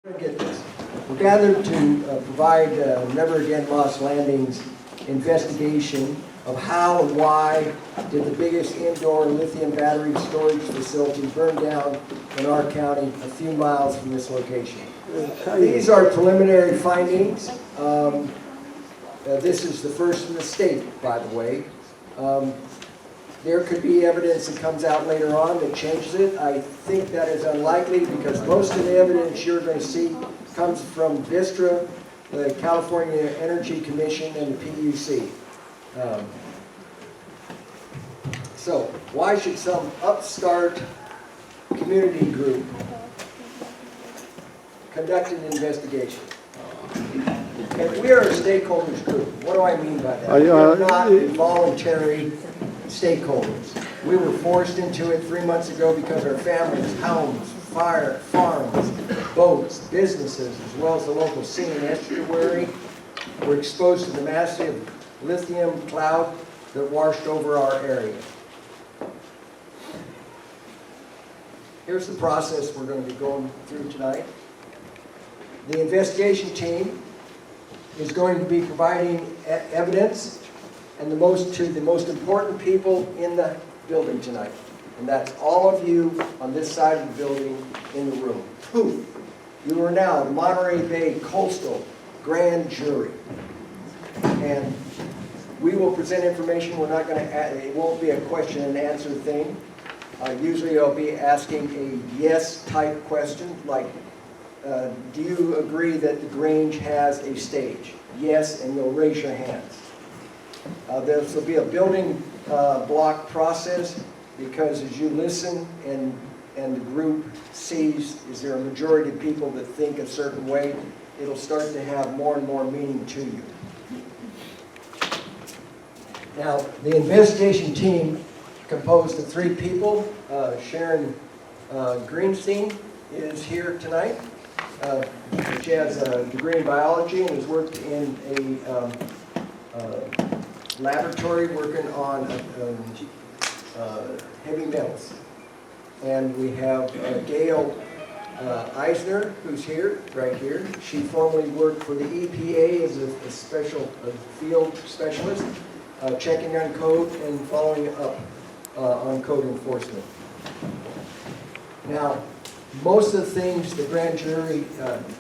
Get this. We're gathered to provide Never Again Lost Landing's investigation of how and why did the biggest indoor lithium battery storage facility burn down in our county a few miles from this location. These are preliminary findings. This is the first in the state, by the way. There could be evidence that comes out later on that changes it. I think that is unlikely because most of the evidence you're going to see comes from Vistra, the California Energy Commission, and the PUC. So why should some upstart community group conduct an investigation? And we are a stakeholders group. What do I mean by that? We're not voluntary stakeholders. We were forced into it 3 months ago because our families, homes, farms, boats, businesses, as well as the local sea and estuary were exposed to the massive lithium cloud that washed over our area. Here's the process we're going to be going through tonight. The investigation team is going to be providing evidence and to the most important people in the building tonight. And that's all of you on this side of the building in the room. Who? You are now the Monterey Bay Coastal Grand Jury. And we will present information. We're not going to add, it won't be a question and answer thing. Usually I'll be asking a yes type question like, do you agree that the Grange has a stage? Yes, and you'll raise your hands. This will be a building block process because as you listen and the group sees, is there a majority of people that think a certain way, it'll start to have more and more meaning to you. Now, the investigation team composed of 3 people. Sharon Greenstein is here tonight. She has a degree in biology and has worked in a laboratory working on heavy metals. And we have Gail Eisner, who's here, right here. She formerly worked for the EPA as a field specialist, checking on code and following up on code enforcement. Now, most of the things the grand jury,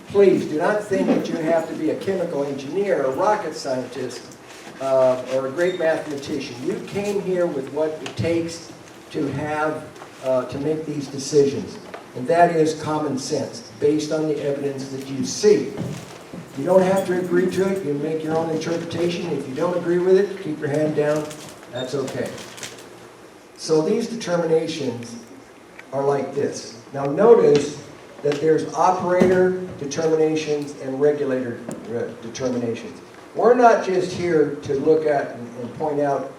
please do not think that you have to be a chemical engineer, a rocket scientist, or a great mathematician. You came here with what it takes to have, to make these decisions. And that is common sense, based on the evidence that you see. You don't have to agree to it. You make your own interpretation. If you don't agree with it, keep your hand down. That's okay. So these determinations are like this. Now notice that there's operator determinations and regulator determinations. We're not just here to look at and point out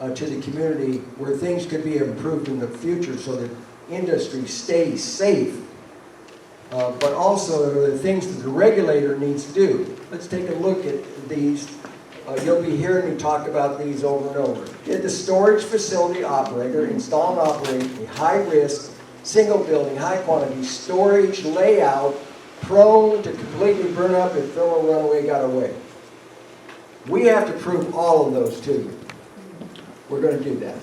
to the community where things could be improved in the future so that industry stays safe, but also the things that the regulator needs to do. Let's take a look at these. You'll be hearing me talk about these over and over. Did the storage facility operator install and operate a high-risk, single building, high-quantity storage layout prone to completely burn up if thermal runaway got away? We have to prove all of those to you. We're going to do that.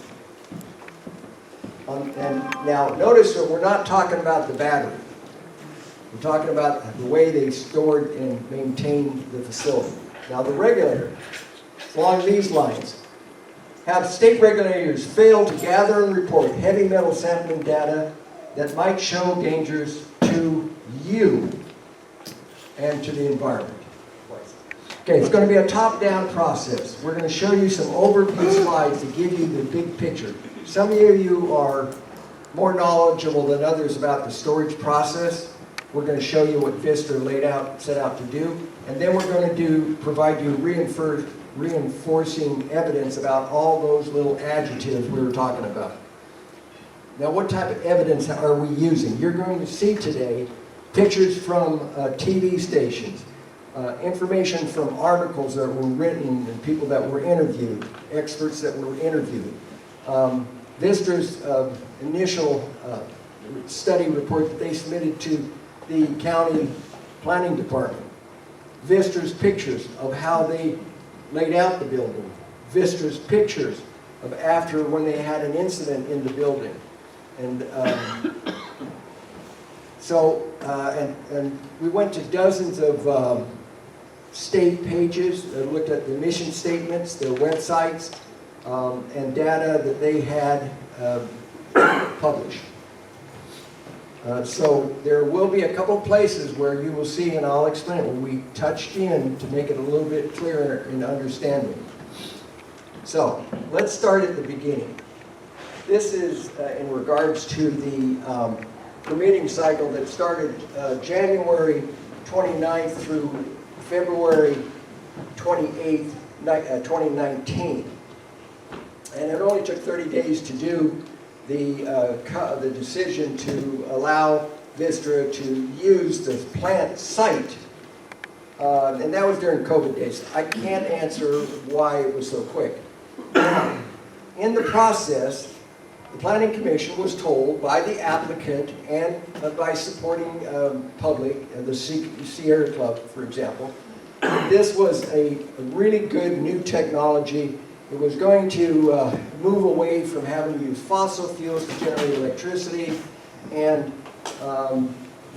And now, notice that we're not talking about the battery. We're talking about the way they stored and maintained the facility. Now, the regulator, along these lines, have state regulators failed to gather and report heavy metal sampling data that might show dangers to you and to the environment. Okay, it's going to be a top-down process. We're going to show you some overview slides to give you the big picture. Some of you are more knowledgeable than others about the storage process. We're going to show you what Vistra set out to do, and then we're going to provide you reinforcing evidence about all those little adjectives we were talking about. Now, what type of evidence are we using? You're going to see today pictures from TV stations, information from articles that were written and people that were interviewed, experts that were interviewed. Vistra's initial study report that they submitted to the county planning department. Vistra's pictures of how they laid out the building. Vistra's pictures of after when they had an incident in the building. And and we went to dozens of state pages, looked at the mission statements, their websites, and data that they had published. So there will be a couple places where you will see, and I'll explain it, where we touched in to make it a little bit clearer in understanding. So let's start at the beginning. This is in regards to the permitting cycle that started January 29th through February 28th, 2019. And it only took 30 days to do the decision to allow Vistra to use the plant site. And that was during COVID days. I can't answer why it was so quick. Now, in the process, the Planning Commission was told by the applicant and by supporting public, the Sierra Club, for example, that this was a really good new technology. It was going to move away from having to use fossil fuels to generate electricity, and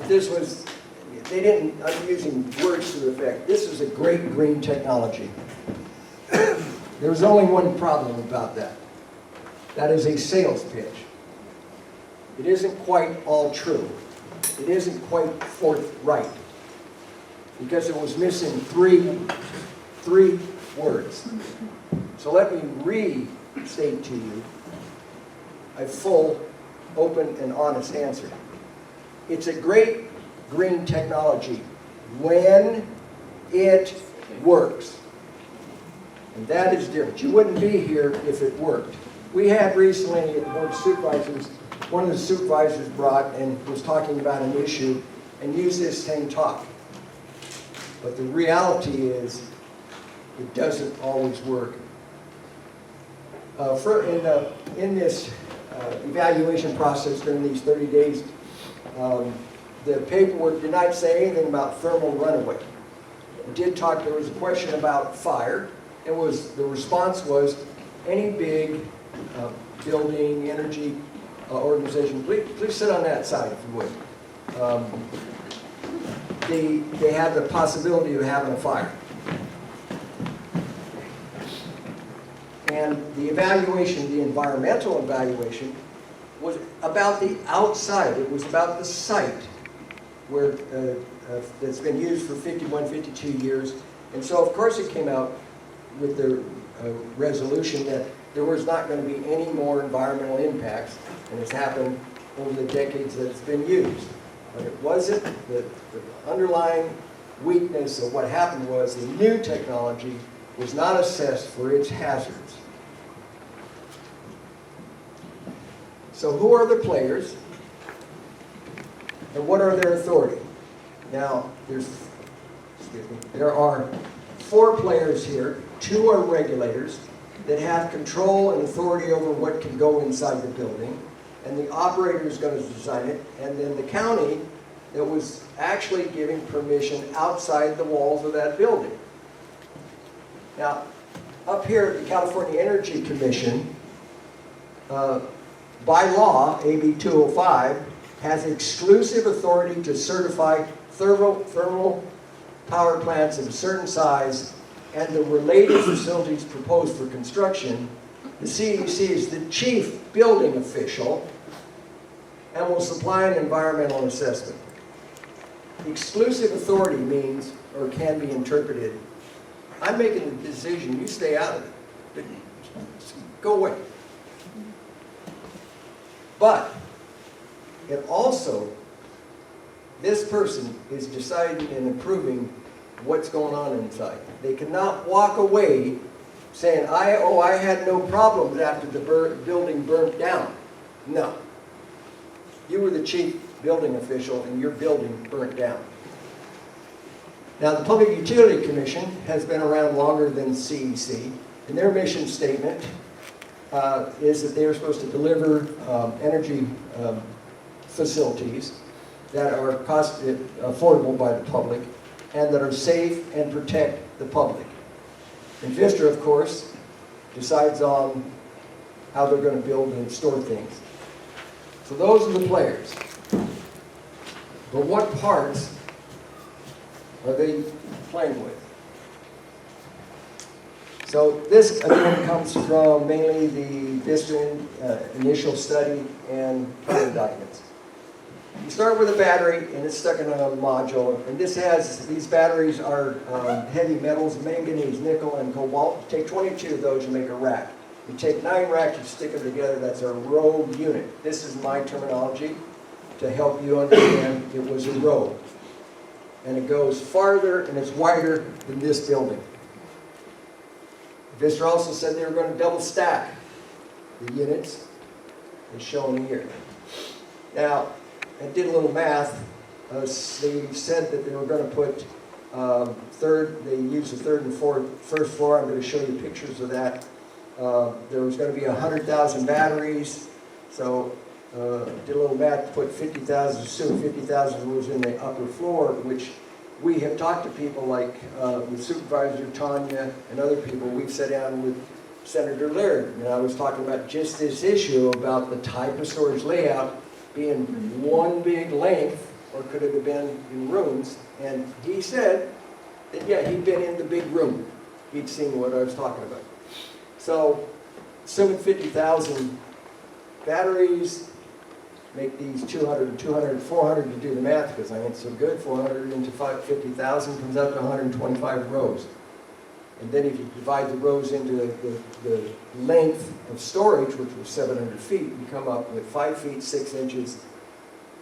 this was, I'm using words to the effect, this is a great green technology. There was only one problem about that. That is a sales pitch. It isn't quite all true. It isn't quite forthright, because it was missing three words. So let me restate to you a full, open, and honest answer. It's a great green technology when it works. And that is different. You wouldn't be here if it worked. We had recently at the Board of Supervisors, one of the supervisors brought and was talking about an issue and used this same talk. But the reality is, it doesn't always work. In this evaluation process during these 30 days, the paperwork did not say anything about thermal runaway. It did talk, there was a question about fire. The response was, any big building, energy organization, please sit on that side if you would. They had the possibility of having a fire. And the evaluation, the environmental evaluation, was about the outside. It was about the site where that's been used for 51, 52 years. And so, of course, it came out with the resolution that there was not going to be any more environmental impacts, and it's happened over the decades that it's been used. But it wasn't, the underlying weakness of what happened was the new technology was not assessed for its hazards. So who are the players, and what are their authority? Now, there are 4 players here. 2 are regulators that have control and authority over what can go inside the building, and the operator is going to design it, and then the county that was actually giving permission outside the walls of that building. Now, up here at the California Energy Commission, by law, AB 205, has exclusive authority to certify thermal power plants of a certain size and the related facilities proposed for construction. The CEC is the chief building official and will supply an environmental assessment. Exclusive authority means, or can be interpreted, I'm making the decision, you stay out of it. Go away. But it also, this person is deciding and approving what's going on inside. They cannot walk away saying, I had no problems after the building burnt down. No. You were the chief building official and your building burnt down. Now, the Public Utility Commission has been around longer than CEC, and their mission statement is that they are supposed to deliver energy facilities that are affordable by the public, and that are safe and protect the public. And Vistra, of course, decides on how they're going to build and store things. So those are the players. But what parts are they playing with? So this, again, comes from mainly the Vistra initial study and planning documents. You start with a battery, and it's stuck in a module, and these batteries are heavy metals, manganese, nickel, and cobalt. You take 22 of those, you make a rack. You take 9 racks, you stick them together, that's a row unit. This is my terminology to help you understand it was a row. And it goes farther and it's wider than this building. Vistra also said they were going to double stack the units, as shown here. Now, I did a little math. They said that they were going to put they used the third and first floor. I'm going to show you pictures of that. There was going to be 100,000 batteries. So did a little math to put 50,000, assume 50,000 was in the upper floor, which we have talked to people like with Supervisor Tanya and other people. We've sat down with Senator Laird, and I was talking about just this issue about the type of storage layout being one big length, or could it have been in rooms? And he said that, yeah, he'd been in the big room. He'd seen what I was talking about. So, assuming 50,000 batteries, make these 200, 200, 400 to do the math, because I ain't so good. 400 into 50,000 comes out to 125 rows. And then if you divide the rows into the length of storage, which was 700 feet, you come up with 5 feet 6 inches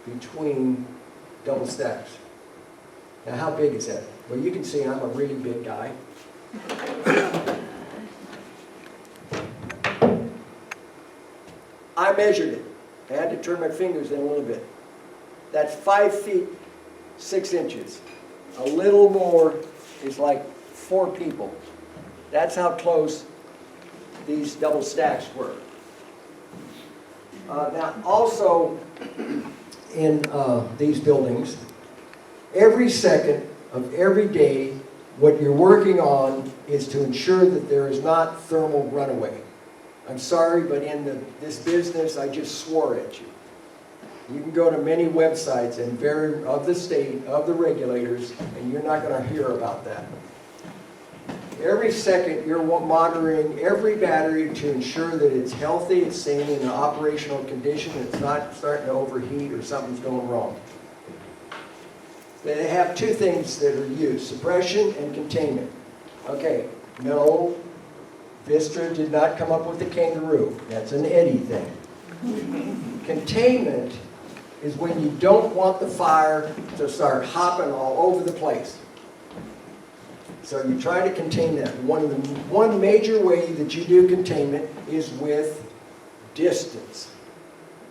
between double stacks. Now, how big is that? Well, you can see I'm a really big guy. I measured it. I had to turn my fingers in a little bit. That's 5 feet 6 inches. A little more is like 4 people. That's how close these double stacks were. Now, also in these buildings, every second of every day, what you're working on is to ensure that there is not thermal runaway. I'm sorry, but in this business, I just swore at you. You can go to many websites and of the state, of the regulators, and you're not going to hear about that. Every second, you're monitoring every battery to ensure that it's healthy, it's staying in an operational condition, it's not starting to overheat or something's going wrong. They have 2 things that are used, suppression and containment. Okay, no, Vistra did not come up with the kangaroo. That's an Eddie thing. Containment is when you don't want the fire to start hopping all over the place. So you try to contain that. One major way that you do containment is with distance.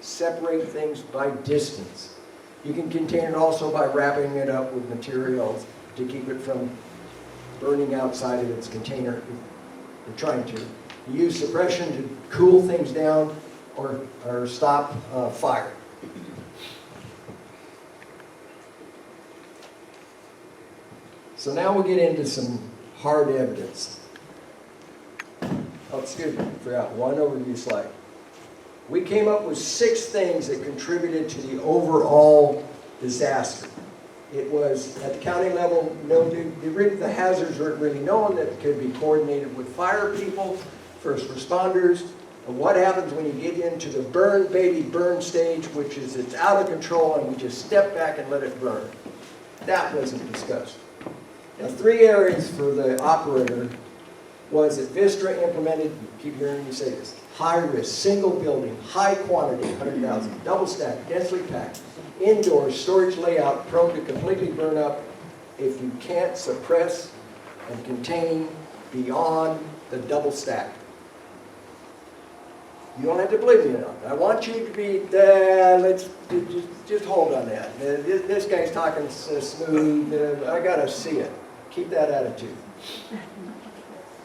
Separate things by distance. You can contain it also by wrapping it up with materials to keep it from burning outside of its container. You're trying to. You use suppression to cool things down or stop fire. So now we'll get into some hard evidence. Oh, excuse me, I forgot one overview slide. We came up with 6 things that contributed to the overall disaster. It was at the county level, the hazards weren't really known, that it could be coordinated with fire people, first responders. And what happens when you get into the burn, baby, burn stage, which is it's out of control and we just step back and let it burn. That wasn't discussed. Now, 3 areas for the operator was that Vistra implemented, keep hearing me say this, high risk, single building, high quantity, 100,000, double stack, densely packed, indoor storage layout prone to completely burn up if you can't suppress and contain beyond the double stack. You don't have to believe me enough. I want you to be, let's just hold on that. This guy's talking smooth. I got to see it. Keep that attitude.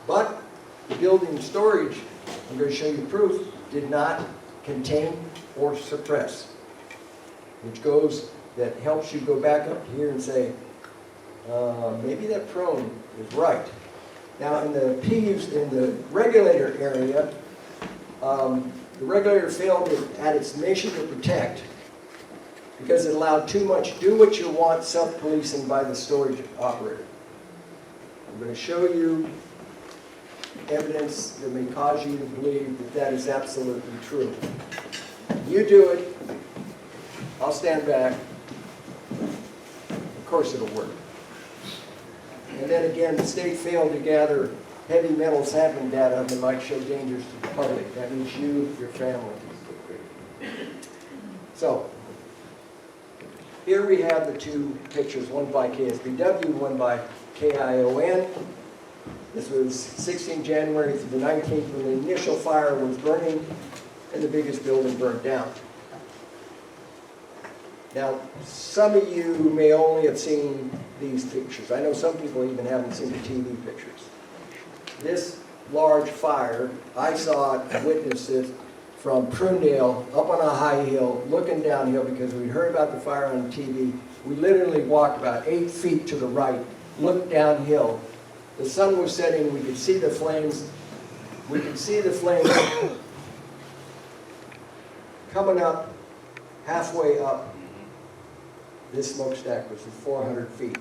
But the building storage, I'm going to show you proof, did not contain or suppress, which goes that helps you go back up here and say, maybe that prone is right. Now in the in the regulator area, the regulator failed at its mission to protect because it allowed too much do what you want self-policing by the storage operator. I'm going to show you evidence that may cause you to believe that that is absolutely true. You do it, I'll stand back. Of course it'll work. And then again, the state failed to gather heavy metal sampling data that might show dangers to the public. That means you, your family. So, here we have the two pictures, one by KSBW, one by KION. This was 16 January through the 19th when the initial fire was burning and the biggest building burned down. Now, some of you may only have seen these pictures. I know some people even haven't seen the TV pictures. This large fire, I saw it, witnessed it from Prunedale up on a high hill, looking downhill because we'd heard about the fire on TV. We literally walked about 8 feet to the right, looked downhill. The sun was setting, we could see the flames. We could see the flames coming up, halfway up. This smokestack was 400 feet.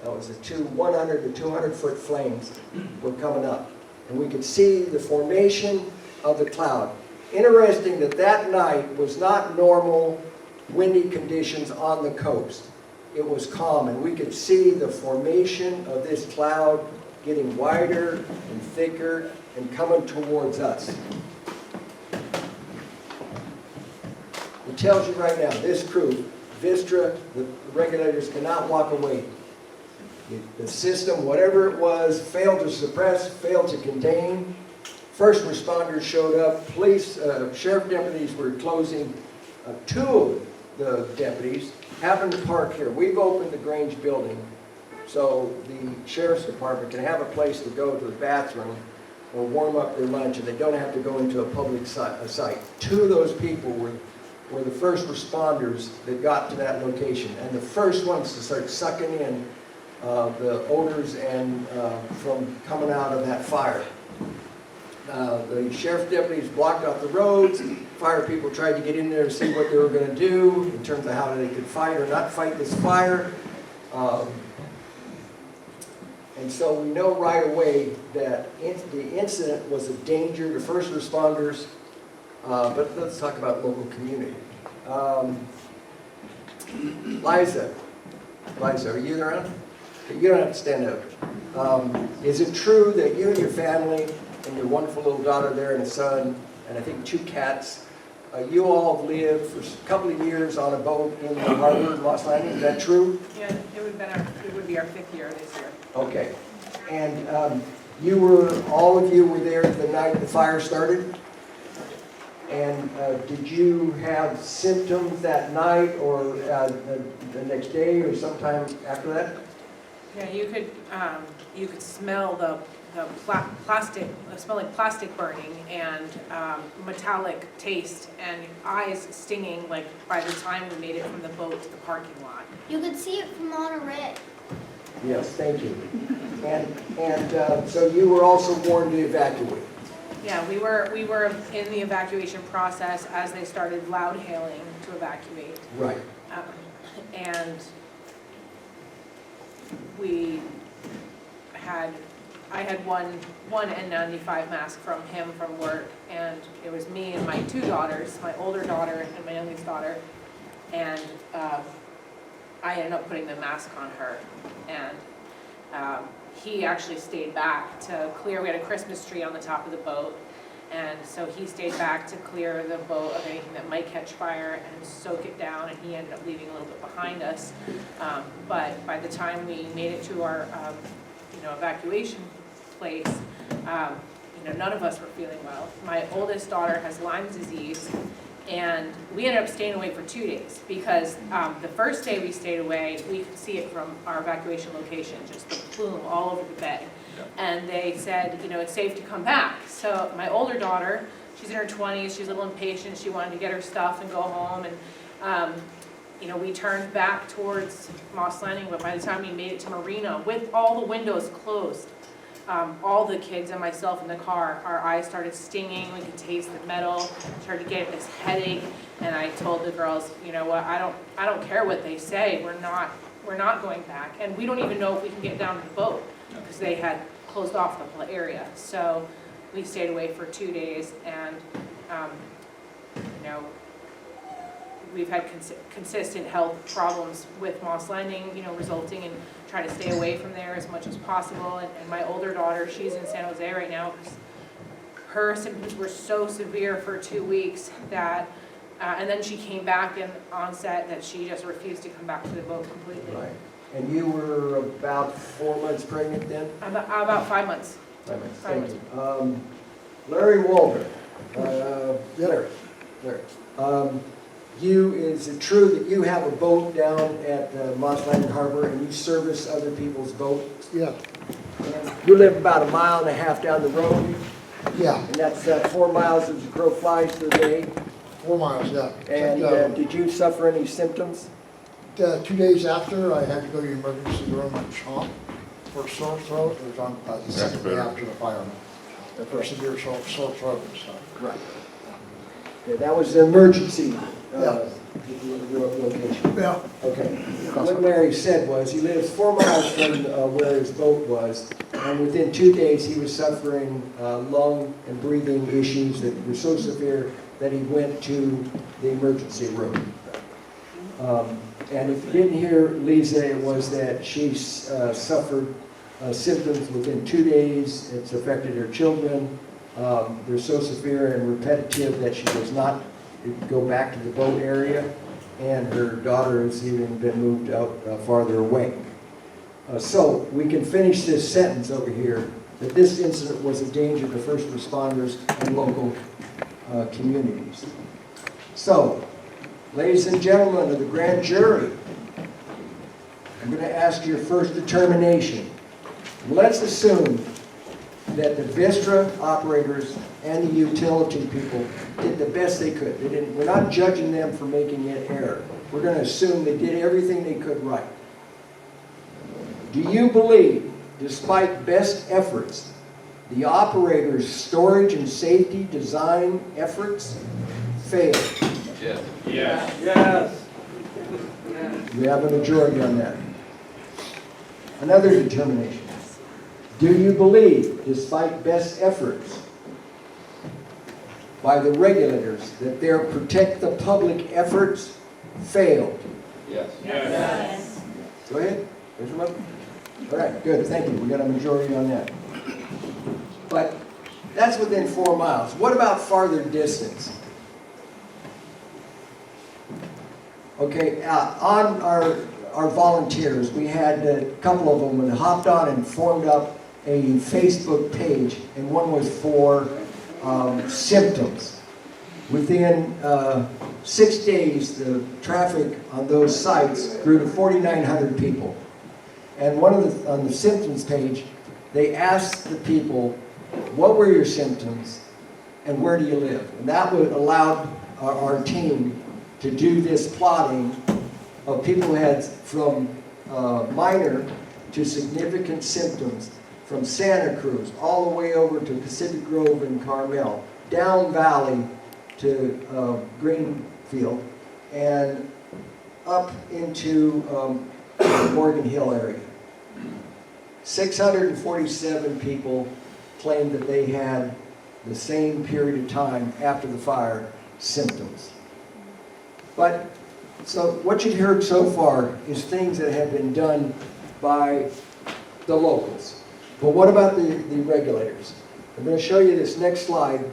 That was 100 to 200 foot flames were coming up. And we could see the formation of the cloud. Interesting that that night was not normal windy conditions on the coast. It was calm, and we could see the formation of this cloud getting wider and thicker and coming towards us. It tells you right now, this crew, Vistra, the regulators cannot walk away. The system, whatever it was, failed to suppress, failed to contain. First responders showed up. Police, sheriff deputies were closing. Two of the deputies happened to park here. We've opened the Grange building so the sheriff's department can have a place to go to the bathroom or warm up their lunch, and they don't have to go into a public site. Two of those people were the first responders that got to that location, and the first ones to start sucking in the odors and from coming out of that fire. The sheriff's deputies blocked off the roads. Fire people tried to get in there to see what they were going to do in terms of how they could fight or not fight this fire. And so we know right away that the incident was a danger to first responders, but let's talk about local community. Liza, are you around? You don't have to stand up. Is it true that you and your family and your wonderful little daughter there and a son, and I think 2 cats, you all have lived for a couple of years on a boat in the harbor in Los Landing? Is that true? Yeah, it would be our 5th year this year. Okay. And all of you were there the night the fire started? And did you have symptoms that night or the next day or sometime after that? Yeah, you could smell the plastic, smell like plastic burning and metallic taste and eyes stinging like by the time we made it from the boat to the parking lot. You could see it from Monterey. Yes, thank you. And so you were also warned to evacuate. Yeah, we were in the evacuation process as they started loud hailing to evacuate. Right. And I had one N95 mask from him from work, and it was me and my 2 daughters, my older daughter and my youngest daughter, and I ended up putting the mask on her, and he actually stayed back to clear. We had a Christmas tree on the top of the boat, and so he stayed back to clear the boat of anything that might catch fire and soak it down, and he ended up leaving a little bit behind us. But by the time we made it to our evacuation place, none of us were feeling well. My oldest daughter has Lyme's disease, and we ended up staying away for 2 days because the first day we stayed away, we could see it from our evacuation location, just the plume all over the bed. And they said, it's safe to come back. So my older daughter, she's in her 20s, she's a little impatient, she wanted to get her stuff and go home. And you know, we turned back towards Moss Landing, but by the time we made it to Marina, with all the windows closed, all the kids and myself in the car, our eyes started stinging, we could taste the metal, started getting this headache, and I told the girls, you know what, I don't care what they say, we're not going back, and we don't even know if we can get down to the boat, because they had closed off the whole area. So we stayed away for 2 days, and you know, we've had consistent health problems with Moss Landing, you know, resulting in trying to stay away from there as much as possible. And my older daughter, she's in San Jose right now, because her symptoms were so severe for 2 weeks that, and then she came back in onset that she just refused to come back to the boat completely. Right. And you were about 4 months pregnant then? About 5 months. 5 months. 5 months. Thank you. Larry Walter. Larry. Is it true that you have a boat down at Moss Landing Harbor and you service other people's boats? Yeah, And you live about 1.5 miles down the road, yeah, and that's 4 miles as the crow flies per day. 4 miles, yeah. And did you suffer any symptoms? 2 days after, I had to go to the emergency room at Chomp for sore throat. It was on the second day after the fire. For severe sore throat and stuff. Right. Okay, that was an emergency Yeah. location. Yeah. Okay. What Larry said was he lives 4 miles from where his boat was, and within 2 days he was suffering lung and breathing issues that were so severe that he went to the emergency room. And if you didn't hear Lisa, it was that she suffered symptoms within 2 days. It's affected her children. They're so severe and repetitive that she does not go back to the boat area, and her daughter has even been moved out farther away. So we can finish this sentence over here, that this incident was a danger to first responders and local communities. So, ladies and gentlemen of the grand jury, I'm going to ask your first determination. Let's assume that the Vistra operators and the utility people did the best they could. We're not judging them for making an error. We're going to assume they did everything they could right. Do you believe, despite best efforts, the operators' storage and safety design efforts failed? Yes. Yes. Yes. We have a majority on that. Another determination. Do you believe, despite best efforts by the regulators, that their protect the public efforts failed? Yes. Yes. Go ahead. Raise them up. All right, good, thank you. We got a majority on that. But that's within 4 miles. What about farther distance? Okay, on our volunteers, we had a couple of them that hopped on and formed up a Facebook page, and one was for symptoms. Within 6 days, the traffic on those sites grew to 4,900 people. And on the symptoms page, they asked the people, what were your symptoms and where do you live? And that would allow our team to do this plotting of people who had from minor to significant symptoms, from Santa Cruz all the way over to Pacific Grove and Carmel, down valley to Greenfield, and up into the Morgan Hill area. 647 people claimed that they had the same period of time after the fire symptoms. But, so what you've heard so far is things that have been done by the locals. But what about the regulators? I'm going to show you this next slide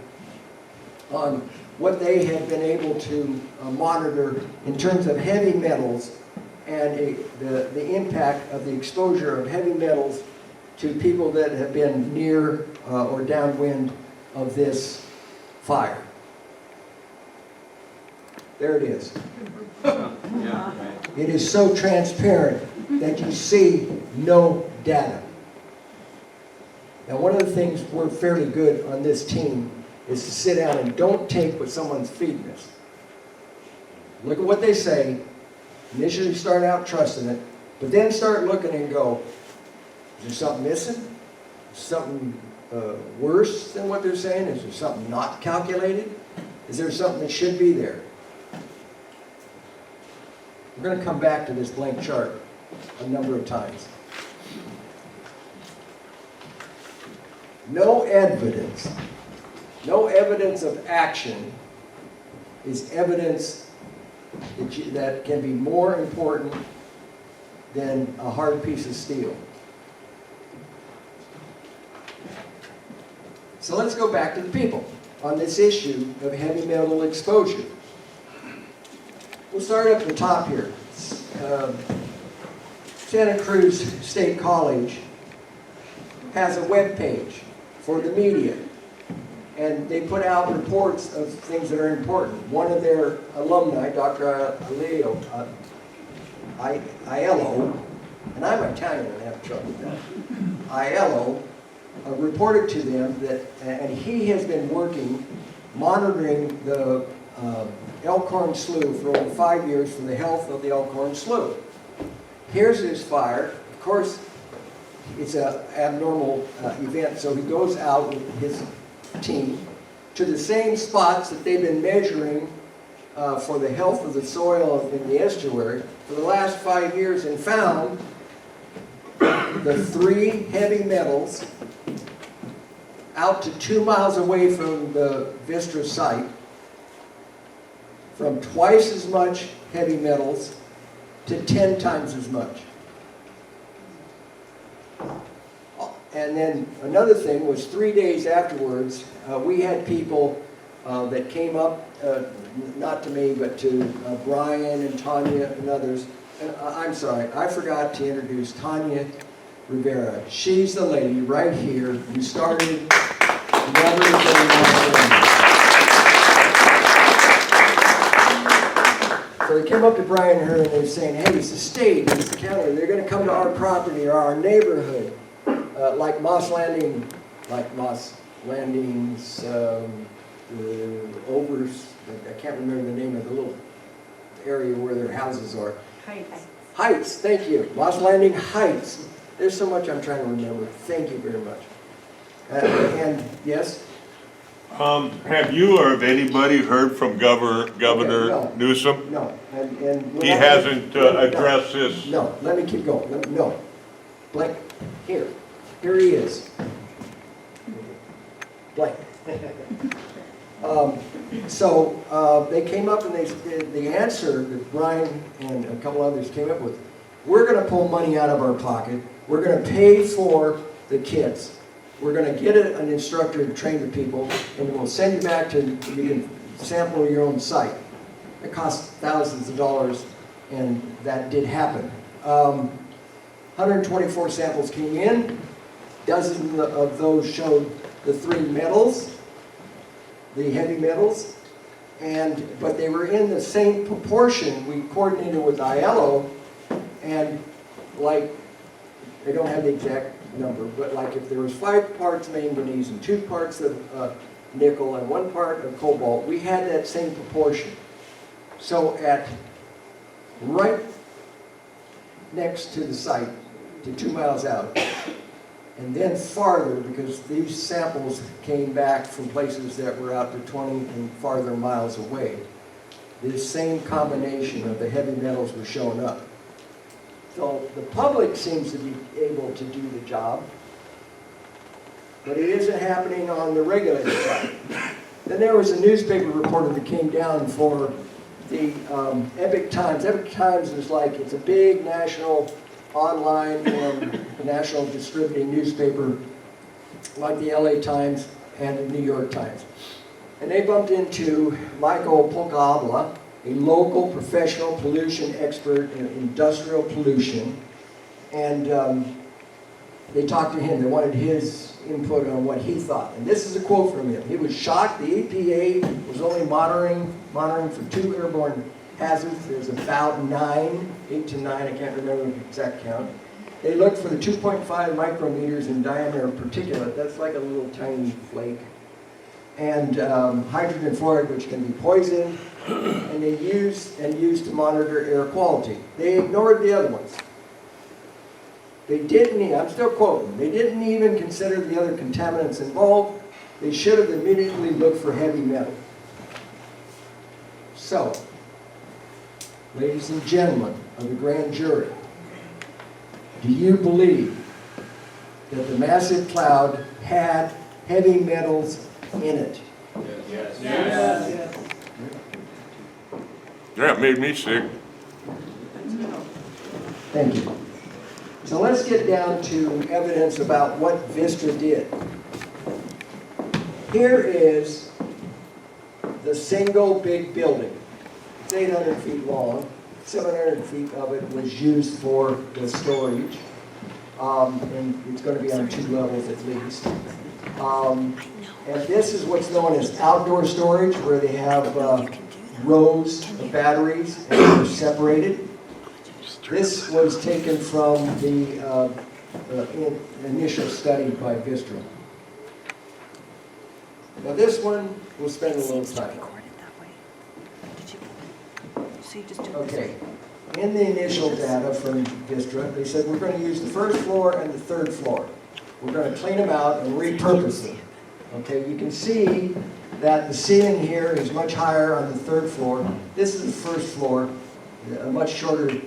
on what they have been able to monitor in terms of heavy metals and the impact of the exposure of heavy metals to people that have been near or downwind of this fire. There it is. It is so transparent that you see no data. Now, one of the things we're fairly good on this team is to sit down and don't take what someone's feeding us. Look at what they say, Initially start out trusting it, but then start looking and go, is there something missing? Something worse than what they're saying? Is there something not calculated? Is there something that should be there? We're going to come back to this blank chart a number of times. No evidence of action is evidence that can be more important than a hard piece of steel. So let's go back to the people on this issue of heavy metal exposure. We'll start up at the top here. Santa Cruz State College has a web page for the media, and they put out reports of things that are important. One of their alumni, Dr. Aiello, and I'm Italian and I have trouble with that, Aiello, reported to them that, and he has been working, monitoring the Elkhorn Slough for over 5 years for the health of the Elkhorn Slough. Here's his fire. Of course, it's an abnormal event, so he goes out with his team to the same spots that they've been measuring for the health of the soil in the estuary for the last 5 years, and found the 3 heavy metals out to 2 miles away from the Vistra site, from twice as much heavy metals to 10 times as much. And then another thing was 3 days afterwards, we had people that came up, not to me, but to Brian and Tanya and others. And I'm sorry, I forgot to introduce Tanya Rivera. She's the lady right here who started So they came up to Brian and her and they were saying, hey, it's the state, it's the county, they're going to come to our property or our neighborhood, like Moss Landings, Overs, I can't remember the name of the little area where their houses are. Heights, thank you. Moss Landing Heights. There's so much I'm trying to remember. Thank you very much. And yes? Have you or have anybody heard from Governor no. Newsom? No. And He hasn't addressed this? No, let me keep going. No. Blank. Here he is. Blank. So they came up and the answer that Brian and a couple others came up with, we're going to pull money out of our pocket. We're going to pay for the kids. We're going to get an instructor to train the people, and we'll send you back to, you can sample your own site. It costs thousands of dollars, and that did happen. 124 samples came in. Dozens of those showed the 3 metals, the heavy metals, but they were in the same proportion. We coordinated with Aiello, and like, they don't have the exact number, but like if there was 5 parts manganese and 2 parts of nickel and 1 part of cobalt, we had that same proportion. So at right next to the site, to 2 miles out, and then farther, because these samples came back from places that were out to 20 and farther miles away, this same combination of the heavy metals were showing up. So the public seems to be able to do the job, but it isn't happening on the regulator side. Then there was a newspaper reporter that came down for the Epic Times. Epic Times is like, it's a big national online and national distributing newspaper like the LA Times and the New York Times. And they bumped into Michael Polcabla, a local professional pollution expert in industrial pollution, and they talked to him. They wanted his input on what he thought. And this is a quote from him. He was shocked the EPA was only monitoring for 2 airborne hazards. There's about 8 to 9, I can't remember the exact count. They looked for the 2.5 micrometers in diameter particulate. That's like a little tiny flake. And hydrogen fluoride, which can be poison, and they used to monitor air quality. They ignored the other ones. They didn't, I'm still quoting, they didn't even consider the other contaminants involved. They should have immediately looked for heavy metal. So, ladies and gentlemen of the grand jury, do you believe that the massive cloud had heavy metals in it? Yes. Yeah, it made me sick. Thank you. So let's get down to evidence about what Vistra did. Here is the single big building. It's 800 feet long. 700 feet of it was used for the storage. And it's going to be on 2 levels at least. And this is what's known as outdoor storage, where they have rows of batteries and they're separated. This was taken from the initial study by Vistra. Now this one, we'll spend a little time on. Okay, in the initial data from Vistra, they said we're going to use the first floor and the third floor. We're going to clean them out and repurpose them. Okay, you can see that the ceiling here is much higher on the third floor. This is the first floor, a much shorter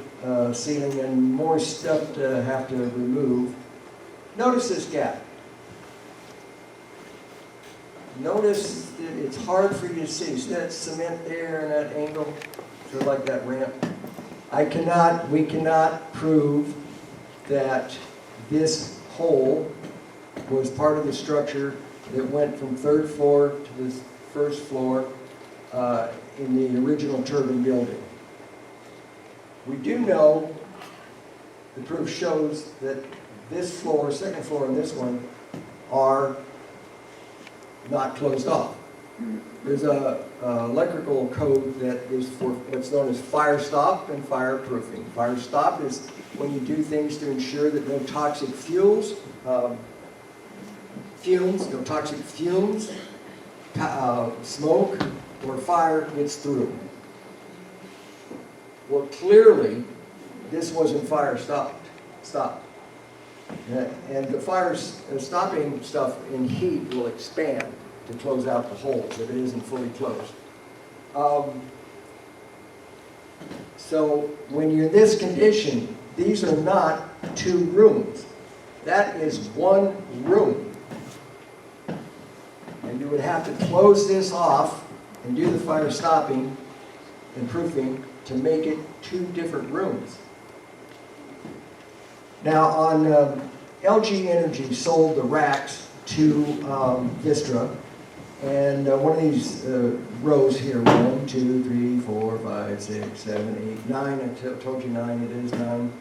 ceiling and more stuff to have to remove. Notice this gap. Notice that it's hard for you to see. See that cement there and that angle? Sort of like that ramp. We cannot prove that this hole was part of the structure that went from third floor to the first floor in the original turbine building. We do know, the proof shows that this floor, second floor and this one, are not closed off. There's a electrical code that is for what's known as fire stop and fireproofing. Fire stop is when you do things to ensure that no toxic fumes, smoke, or fire gets through. Well, clearly, this wasn't fire stopped. And the fire stopping stuff in heat will expand to close out the holes if it isn't fully closed. So when you're in this condition, these are not 2 rooms. That is 1 room. And you would have to close this off and do the fire stopping and proofing to make it 2 different rooms. Now on LG Energy sold the racks to Vistra, and one of these rows here, 1, 2, 3, 4, 5, 6, 7, 8, 9, I told you 9, it is 9.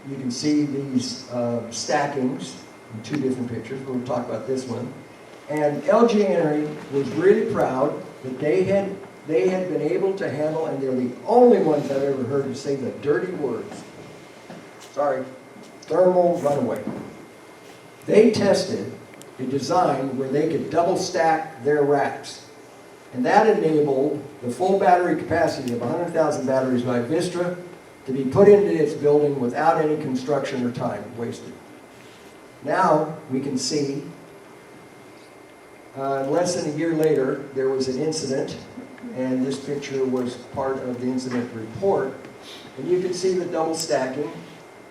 You can see these stackings in 2 different pictures. We'll talk about this one. And LG Energy was really proud that they had been able to handle, and they're the only ones I've ever heard to say the dirty words. Sorry, thermal runaway. They tested a design where they could double stack their racks. And that enabled the full battery capacity of 100,000 batteries by Vistra to be put into its building without any construction or time wasted. Now we can see, less than a year later, there was an incident, and this picture was part of the incident report. And you can see the double stacking,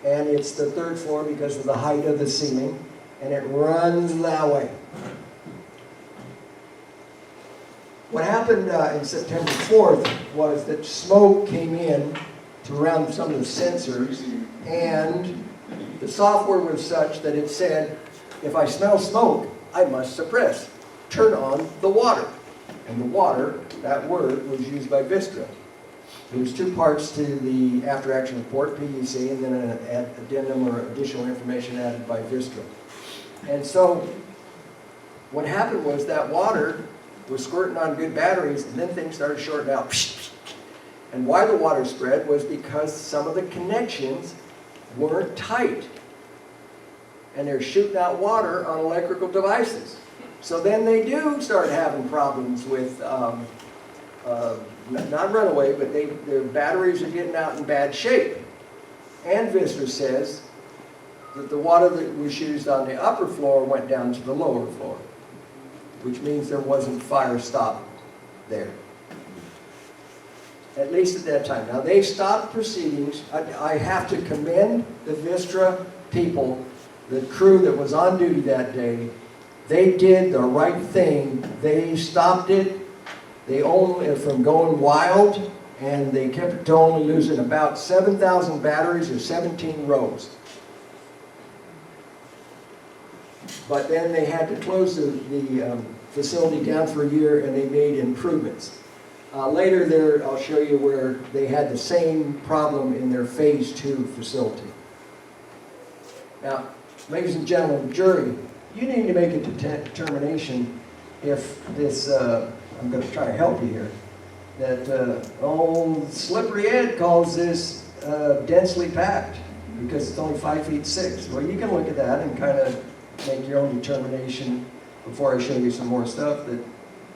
and it's the 3rd floor because of the height of the ceiling, and it runs that way. What happened in September 4th was that smoke came in to around some of the sensors, and the software was such that it said, if I smell smoke, I must suppress. Turn on the water. And the water, that word, was used by Vistra. There was 2 parts to the after-action report, PUC, and then an addendum or additional information added by Vistra. And so what happened was that water was squirting on good batteries, and then things started shorting out. And why the water spread was because some of the connections weren't tight. And they're shooting out water on electrical devices. So then they do start having problems with not runaway, but their batteries are getting out in bad shape. And Vistra says that the water that was used on the upper floor went down to the lower floor, which means there wasn't fire stop there. At least at that time. Now, they stopped proceedings. I have to commend the Vistra people, the crew that was on duty that day. They did the right thing. They stopped it. They owned it from going wild, and they kept it to only losing about 7,000 batteries or 17 rows. But then they had to close the facility down for a year, and they made improvements. Later there, I'll show you where they had the same problem in their phase 2 facility. Now, ladies and gentlemen, jury, you need to make a determination if this, I'm going to try to help you here, that old Slippery Ed calls this densely packed because it's only 5 feet 6. Well, you can look at that and kind of make your own determination before I show you some more stuff. That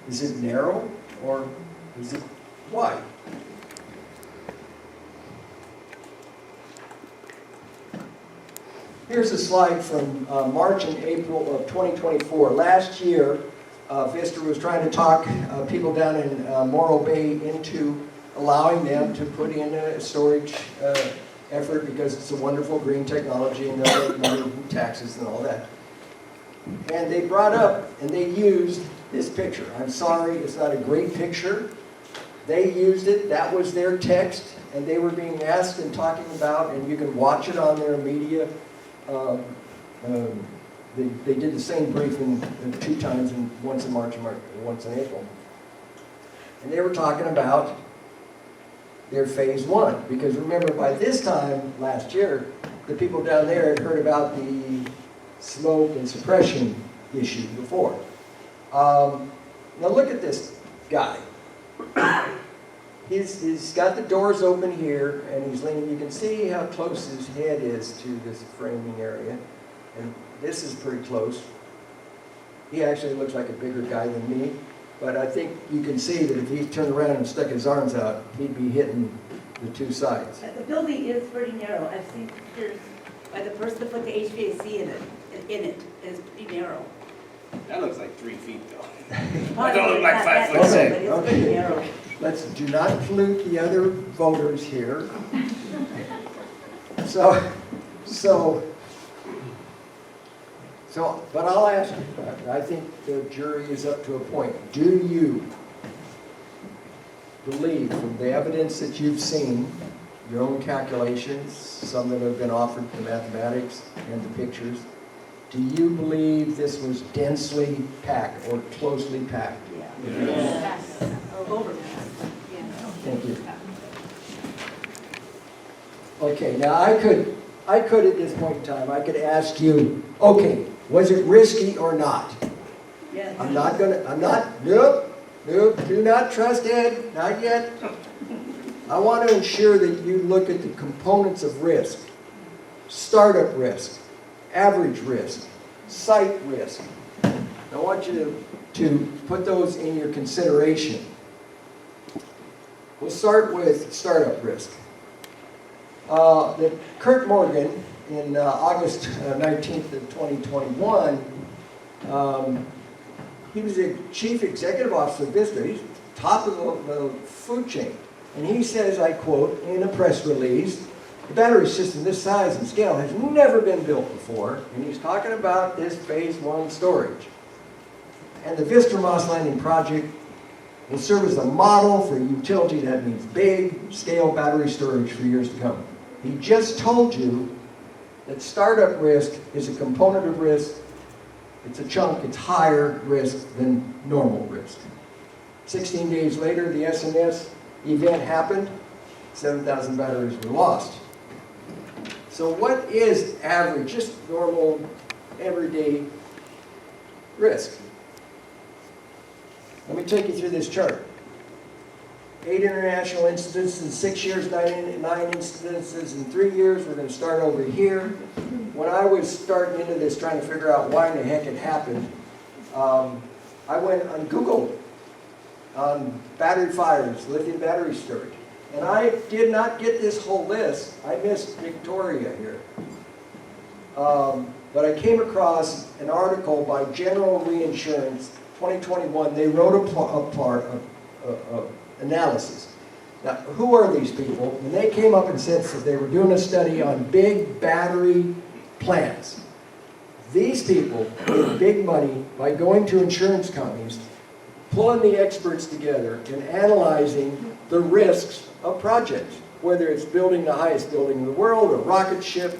is it narrow or is it wide? Here's a slide from March and April of 2024. Last year, Vistra was trying to talk people down in Morro Bay into allowing them to put in a storage effort because it's a wonderful green technology and they'll make money from taxes and all that. And they brought up and they used this picture. I'm sorry, it's not a great picture. They used it, that was their text, and they were being asked and talking about, and you can watch it on their media. They did the same briefing 2 times, and once in March and once in April. And they were talking about their phase 1, because remember by this time last year, the people down there had heard about the smoke and suppression issue before. Now look at this guy. He's got the doors open here, and he's leaning. You can see how close his head is to this framing area, and this is pretty close. He actually looks like a bigger guy than me, but I think you can see that if he turned around and stuck his arms out, he'd be hitting the 2 sides. The building is pretty narrow. I've seen pictures by the person that put the HVAC in it. It's pretty narrow. That looks like 3 feet though. Probably don't look like not 5 that foot narrow, six. but it's pretty narrow. Let's do not pollute the other voters here. So, but I'll ask you, I think the jury is up to a point. Do you believe from the evidence that you've seen, your own calculations, some that have been offered, the mathematics and the pictures, do you believe this was densely packed or closely packed? Yeah. Or overpass. Thank you. Okay, now I could at this point in time, I could ask you, okay, was it risky or not? Yes. Nope, do not trust Ed, not yet. I want to ensure that you look at the components of risk. Startup risk, average risk, site risk. I want you to put those in your consideration. We'll start with startup risk. Kurt Morgan, in August 19th of 2021, he was the chief executive officer of Vistra. He's top of the food chain. And he says, I quote, in a press release, the battery system this size and scale has never been built before. And he's talking about this phase 1 storage. And the Vistra Moss Landing project will serve as a model for utility that means big scale battery storage for years to come. He just told you that startup risk is a component of risk. It's a chunk, it's higher risk than normal risk. 16 days later, the SMS event happened, 7,000 batteries were lost. So what is average, just normal, everyday risk? Let me take you through this chart. 8 international incidents in 6 years, 9 incidences in 3 years. We're going to start over here. When I was starting into this, trying to figure out why in the heck it happened, I went on Google on battery fires, lithium battery storage. And I did not get this whole list. I missed Victoria here. But I came across an article by General Reinsurance, 2021. They wrote a analysis. Now, who are these people? And they came up and said that they were doing a study on big battery plants. These people made big money by going to insurance companies, pulling the experts together and analyzing the risks of projects, whether it's building the highest building in the world, a rocket ship,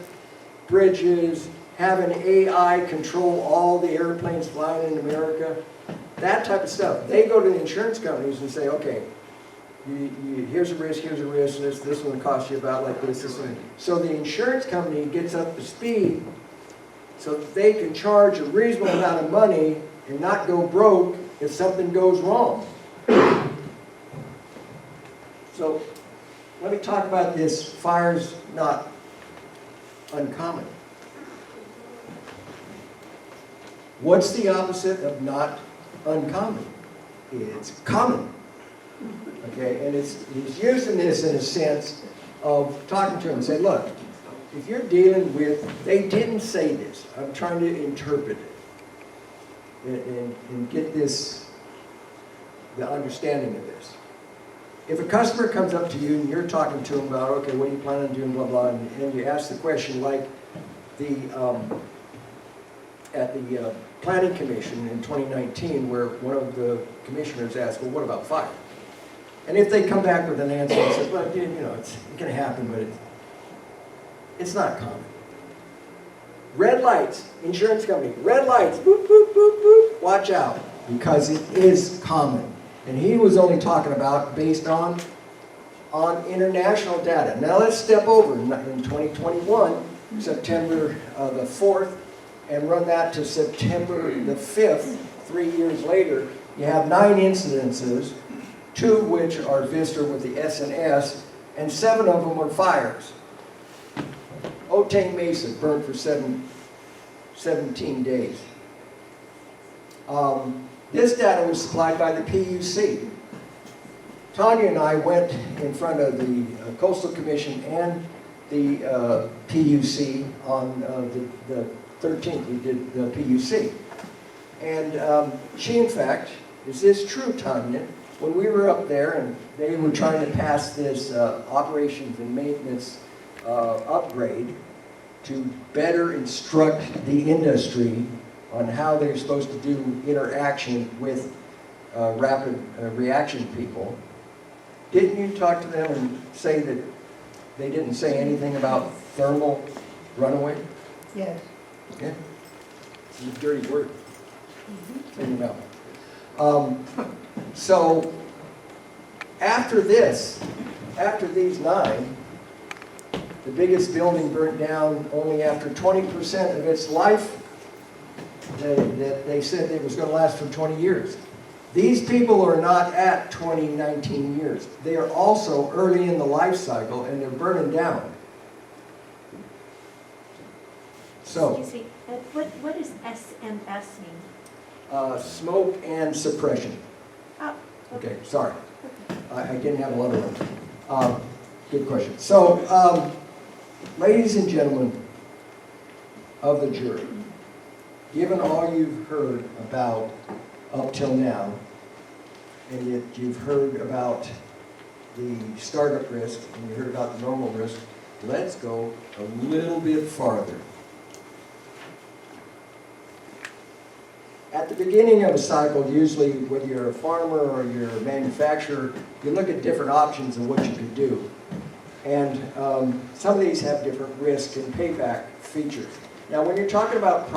bridges, having AI control all the airplanes flying in America, that type of stuff. They go to the insurance companies and say, okay, here's a risk, this one costs you about like this one. So the insurance company gets up to speed so that they can charge a reasonable amount of money and not go broke if something goes wrong. So let me talk about this. Fire's not uncommon. What's the opposite of not uncommon? It's common. Okay, and he's using this in a sense of talking to him and saying, look, if you're dealing with, they didn't say this. I'm trying to interpret it and get this, the understanding of this. If a customer comes up to you and you're talking to them about, okay, what are you planning on doing, blah, blah, and you ask the question like at the Planning Commission in 2019 where one of the commissioners asked, well, what about fire? And if they come back with an answer and say, well, you know, it can happen, but it's not common. Red lights, insurance company, red lights, boop, boop, boop, boop, watch out, because it is common. And he was only talking about based on international data. Now let's step over in 2021, September the 4th, and run that to September the 5th, 3 years later. You have 9 incidences, 2 of which are Vistra with the S&S, and 7 of them were fires. Otay Mesa burned for 17 days. This data was supplied by the PUC. Tanya and I went in front of the Coastal Commission and the PUC on the 13th. We did the PUC. And she, in fact, is this true, Tanya? When we were up there and they were trying to pass this operations and maintenance upgrade to better instruct the industry on how they're supposed to do interaction with rapid reaction people, didn't you talk to them and say that they didn't say anything about thermal runaway? Yes. Yeah. It's a dirty word. In your mouth. So after this, after these 9, the biggest building burnt down only after 20% of its life that they said it was going to last for 20 years. These people are not at 20, 19 years. They are also early in the life cycle and they're burning down. So, Excuse me, what does SMS mean? Smoke and suppression. Oh, Okay, sorry. I didn't have a lot of them. Good question. So, ladies and gentlemen of the jury, given all you've heard about up till now, and yet you've heard about the startup risk, and you heard about the normal risk, let's go a little bit farther. At the beginning of a cycle, usually whether you're a farmer or you're a manufacturer, you look at different options of what you could do. And some of these have different risk and payback features. Now when you're talking about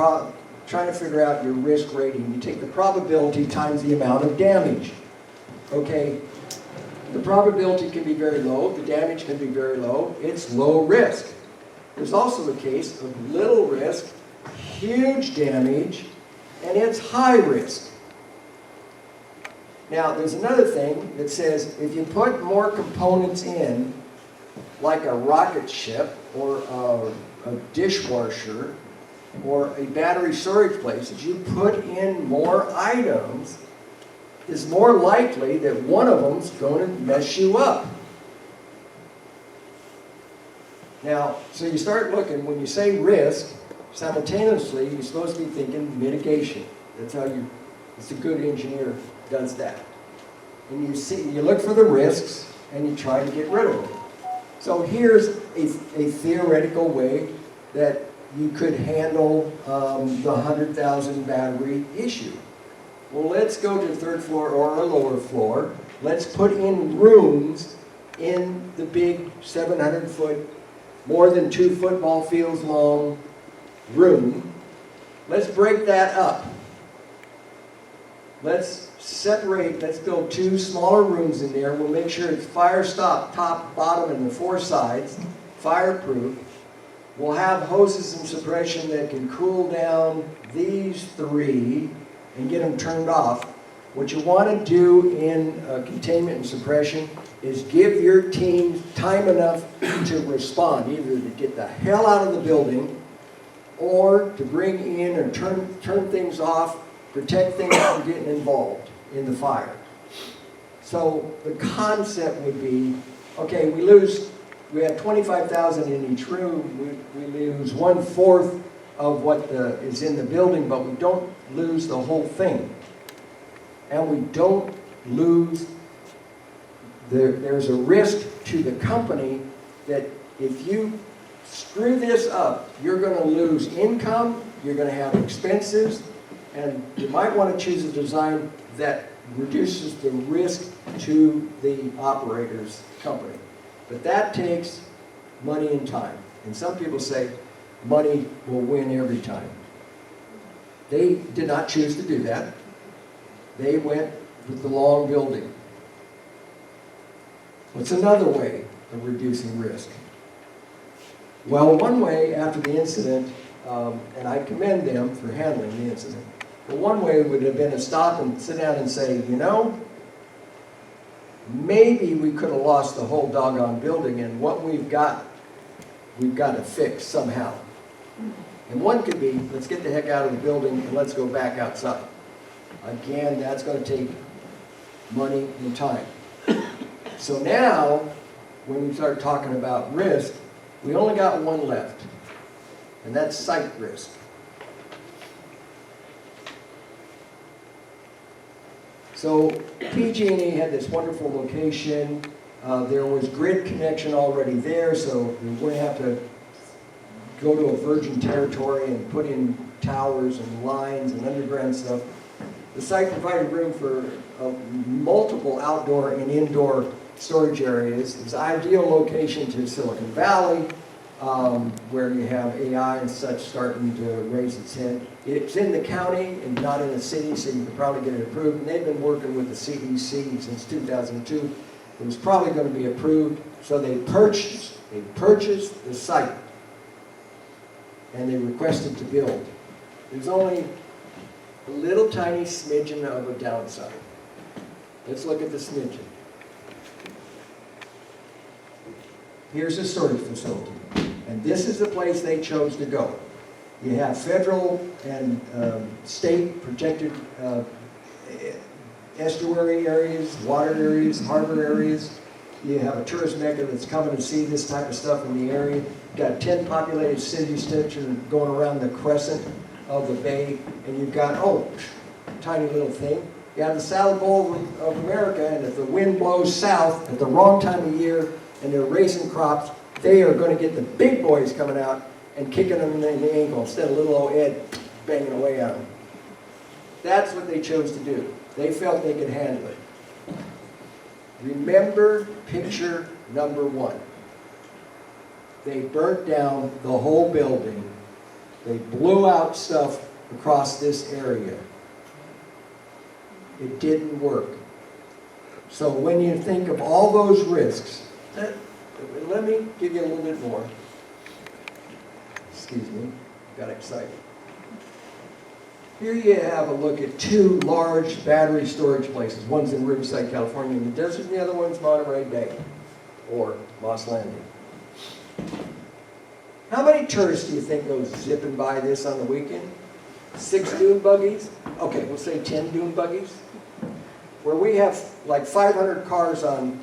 trying to figure out your risk rating, you take the probability times the amount of damage. Okay, the probability can be very low, the damage can be very low, it's low risk. There's also the case of little risk, huge damage, and it's high risk. Now, there's another thing that says if you put more components in, like a rocket ship or a dishwasher or a battery storage place, as you put in more items, is more likely that one of them's going to mess you up. Now, so you start looking, when you say risk, simultaneously, you're supposed to be thinking mitigation. That's how it's a good engineer does that. And you look for the risks and you try to get rid of them. So here's a theoretical way that you could handle the 100,000 battery issue. Well, let's go to the third floor or a lower floor. Let's put in rooms in the big 700-foot, more than 2 football fields long room. Let's break that up. Let's separate, let's build 2 smaller rooms in there. We'll make sure it's fire stop, top, bottom, and the 4 sides, fireproof. We'll have hoses and suppression that can cool down these 3 and get them turned off. What you want to do in containment and suppression is give your team time enough to respond, either to get the hell out of the building or to bring in or turn things off, protect things from getting involved in the fire. So the concept would be, okay, we have 25,000 in each room, we lose 1/4 of what is in the building, but we don't lose the whole thing. And we don't lose, there's a risk to the company that if you screw this up, you're going to lose income, you're going to have expenses, and you might want to choose a design that reduces the risk to the operator's company. But that takes money and time. And some people say money will win every time. They did not choose to do that. They went with the long building. What's another way of reducing risk? Well, one way after the incident, and I commend them for handling the incident, but one way would have been to stop and sit down and say, you know, maybe we could have lost the whole doggone building, and what we've got to fix somehow. And one could be, let's get the heck out of the building and let's go back outside. Again, that's going to take money and time. So now, when we start talking about risk, we only got one left, and that's site risk. So PG&E had this wonderful location. There was grid connection already there, so we wouldn't have to go to a virgin territory and put in towers and lines and underground stuff. The site provided room for multiple outdoor and indoor storage areas. It was an ideal location to Silicon Valley, where you have AI and such starting to raise its head. It's in the county and not in the city, so you could probably get it approved. And they've been working with the CEC since 2002. It was probably going to be approved, so they purchased the site, and they requested to build. There's only a little tiny smidgen of a downside. Let's look at the smidgen. Here's a storage facility, and this is the place they chose to go. You have federal and state protected estuary areas, water areas, harbor areas. You have a tourist mecca that's coming to see this type of stuff in the area. You've got 10 populated cities going around the crescent of the bay, and you've got, tiny little thing. You have the salad bowl of America, and if the wind blows south at the wrong time of year and they're raising crops, they are going to get the big boys coming out and kicking them in the ankle instead of little old Ed banging away at them. That's what they chose to do. They felt they could handle it. Remember picture number 1. They burnt down the whole building. They blew out stuff across this area. It didn't work. So when you think of all those risks, let me give you a little bit more. Excuse me, got excited. Here you have a look at 2 large battery storage places. One's in Riverside, California in the desert, and the other one's Monterey Bay, or Moss Landing. How many tourists do you think go zipping by this on the weekend? 6 dune buggies? Okay, we'll say 10 dune buggies. where we have like 500 cars on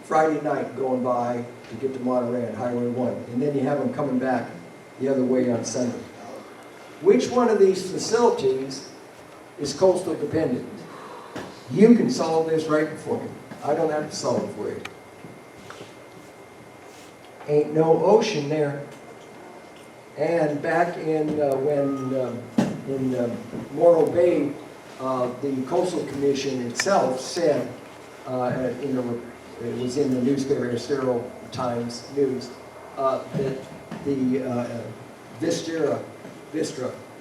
Friday night going by to get to Monterey on Highway 1, and then you have them coming back the other way on Sunday. Which one of these facilities is coastal dependent? You can solve this right for me. I don't have to solve it for you. Ain't no ocean there. And back in Morro Bay, the Coastal Commission itself said, it was in the newspaper, Estero Times News, that the Vistra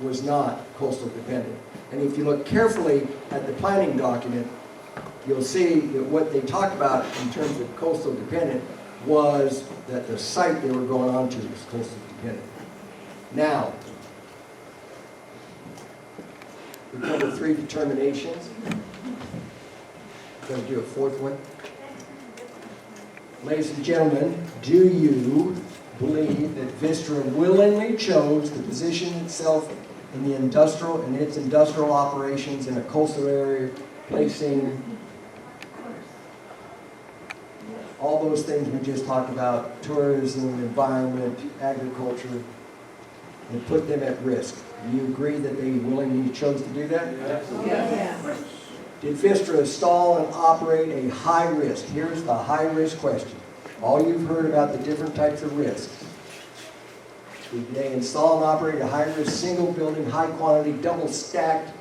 was not coastal dependent. And if you look carefully at the planning document, you'll see that what they talked about in terms of coastal dependent was that the site they were going on to was coastal dependent. Now, we covered 3 determinations. Going to do a 4th one. Ladies and gentlemen, do you believe that Vistra willingly chose to position itself in its industrial operations in a coastal area, placing all those things we just talked about, tourism, environment, agriculture, and put them at risk? Do you agree that they willingly chose to do that? Yes. Did Vistra install and operate a high risk? Here's the high risk question. All you've heard about the different types of risks. Did they install and operate a high risk single building, high quantity, double stacked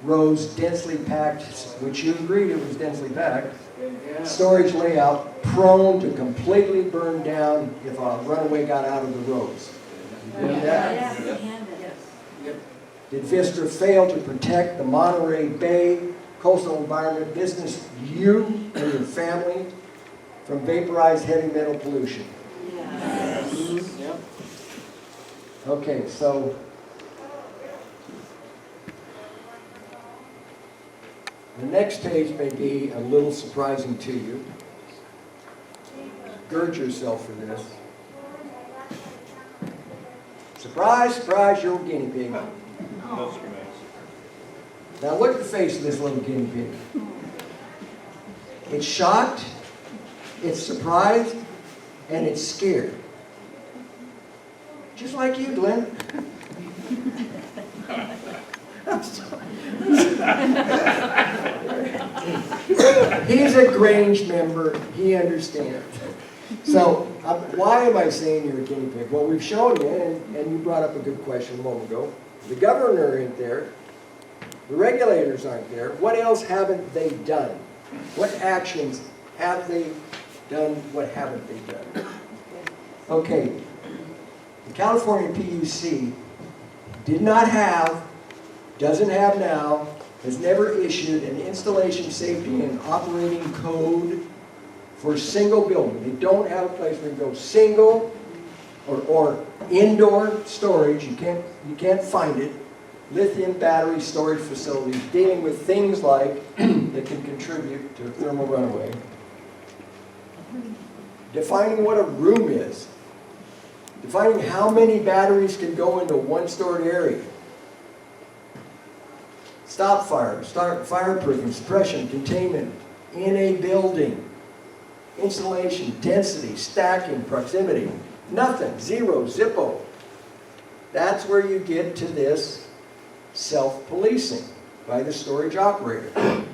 rows, densely packed, which you agreed it was densely packed, storage layout prone to completely burn down if a runaway got out of the rows? You agree with that? Yes. Did Vistra fail to protect the Monterey Bay coastal environment, business, you and your family, from vaporized heavy metal pollution? Yes. Yep. Okay, so the next page may be a little surprising to you. Gird yourself for this. Surprise, surprise, you're a guinea pig. Now look at the face of this little guinea pig. It's shocked, it's surprised, and it's scared. Just like you, Glenn. He's a Grange member, he understands. So, why am I saying you're a guinea pig? Well, we've shown you, and you brought up a good question a moment ago. The governor isn't there. The regulators aren't there. What else haven't they done? What actions have they done? What haven't they done? Okay. The California PUC did not have, doesn't have now, has never issued an installation safety and operating code for single building. They don't have a place where you go single or indoor storage. You can't find it. Lithium battery storage facilities dealing with things like that can contribute to thermal runaway. Defining what a room is. Defining how many batteries can go into one stored area. Stop fire, fireproofing, suppression, containment in a building. Installation, density, stacking, proximity. Nothing, zero, zippo. That's where you get to this self-policing by the storage operator. And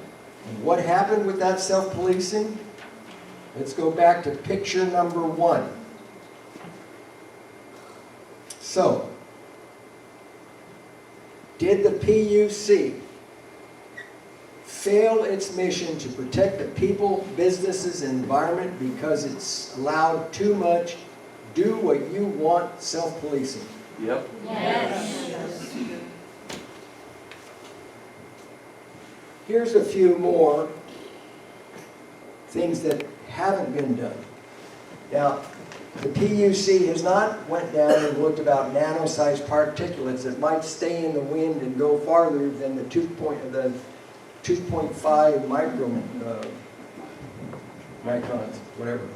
what happened with that self-policing? Let's go back to picture number 1. So, did the PUC fail its mission to protect the people, businesses, and environment because it's allowed too much do what you want self-policing? Yep. Yes. Here's a few more things that haven't been done. Now, the PUC has not went down and looked about nano-sized particulates that might stay in the wind and go farther than the 2.5 microns, whatever.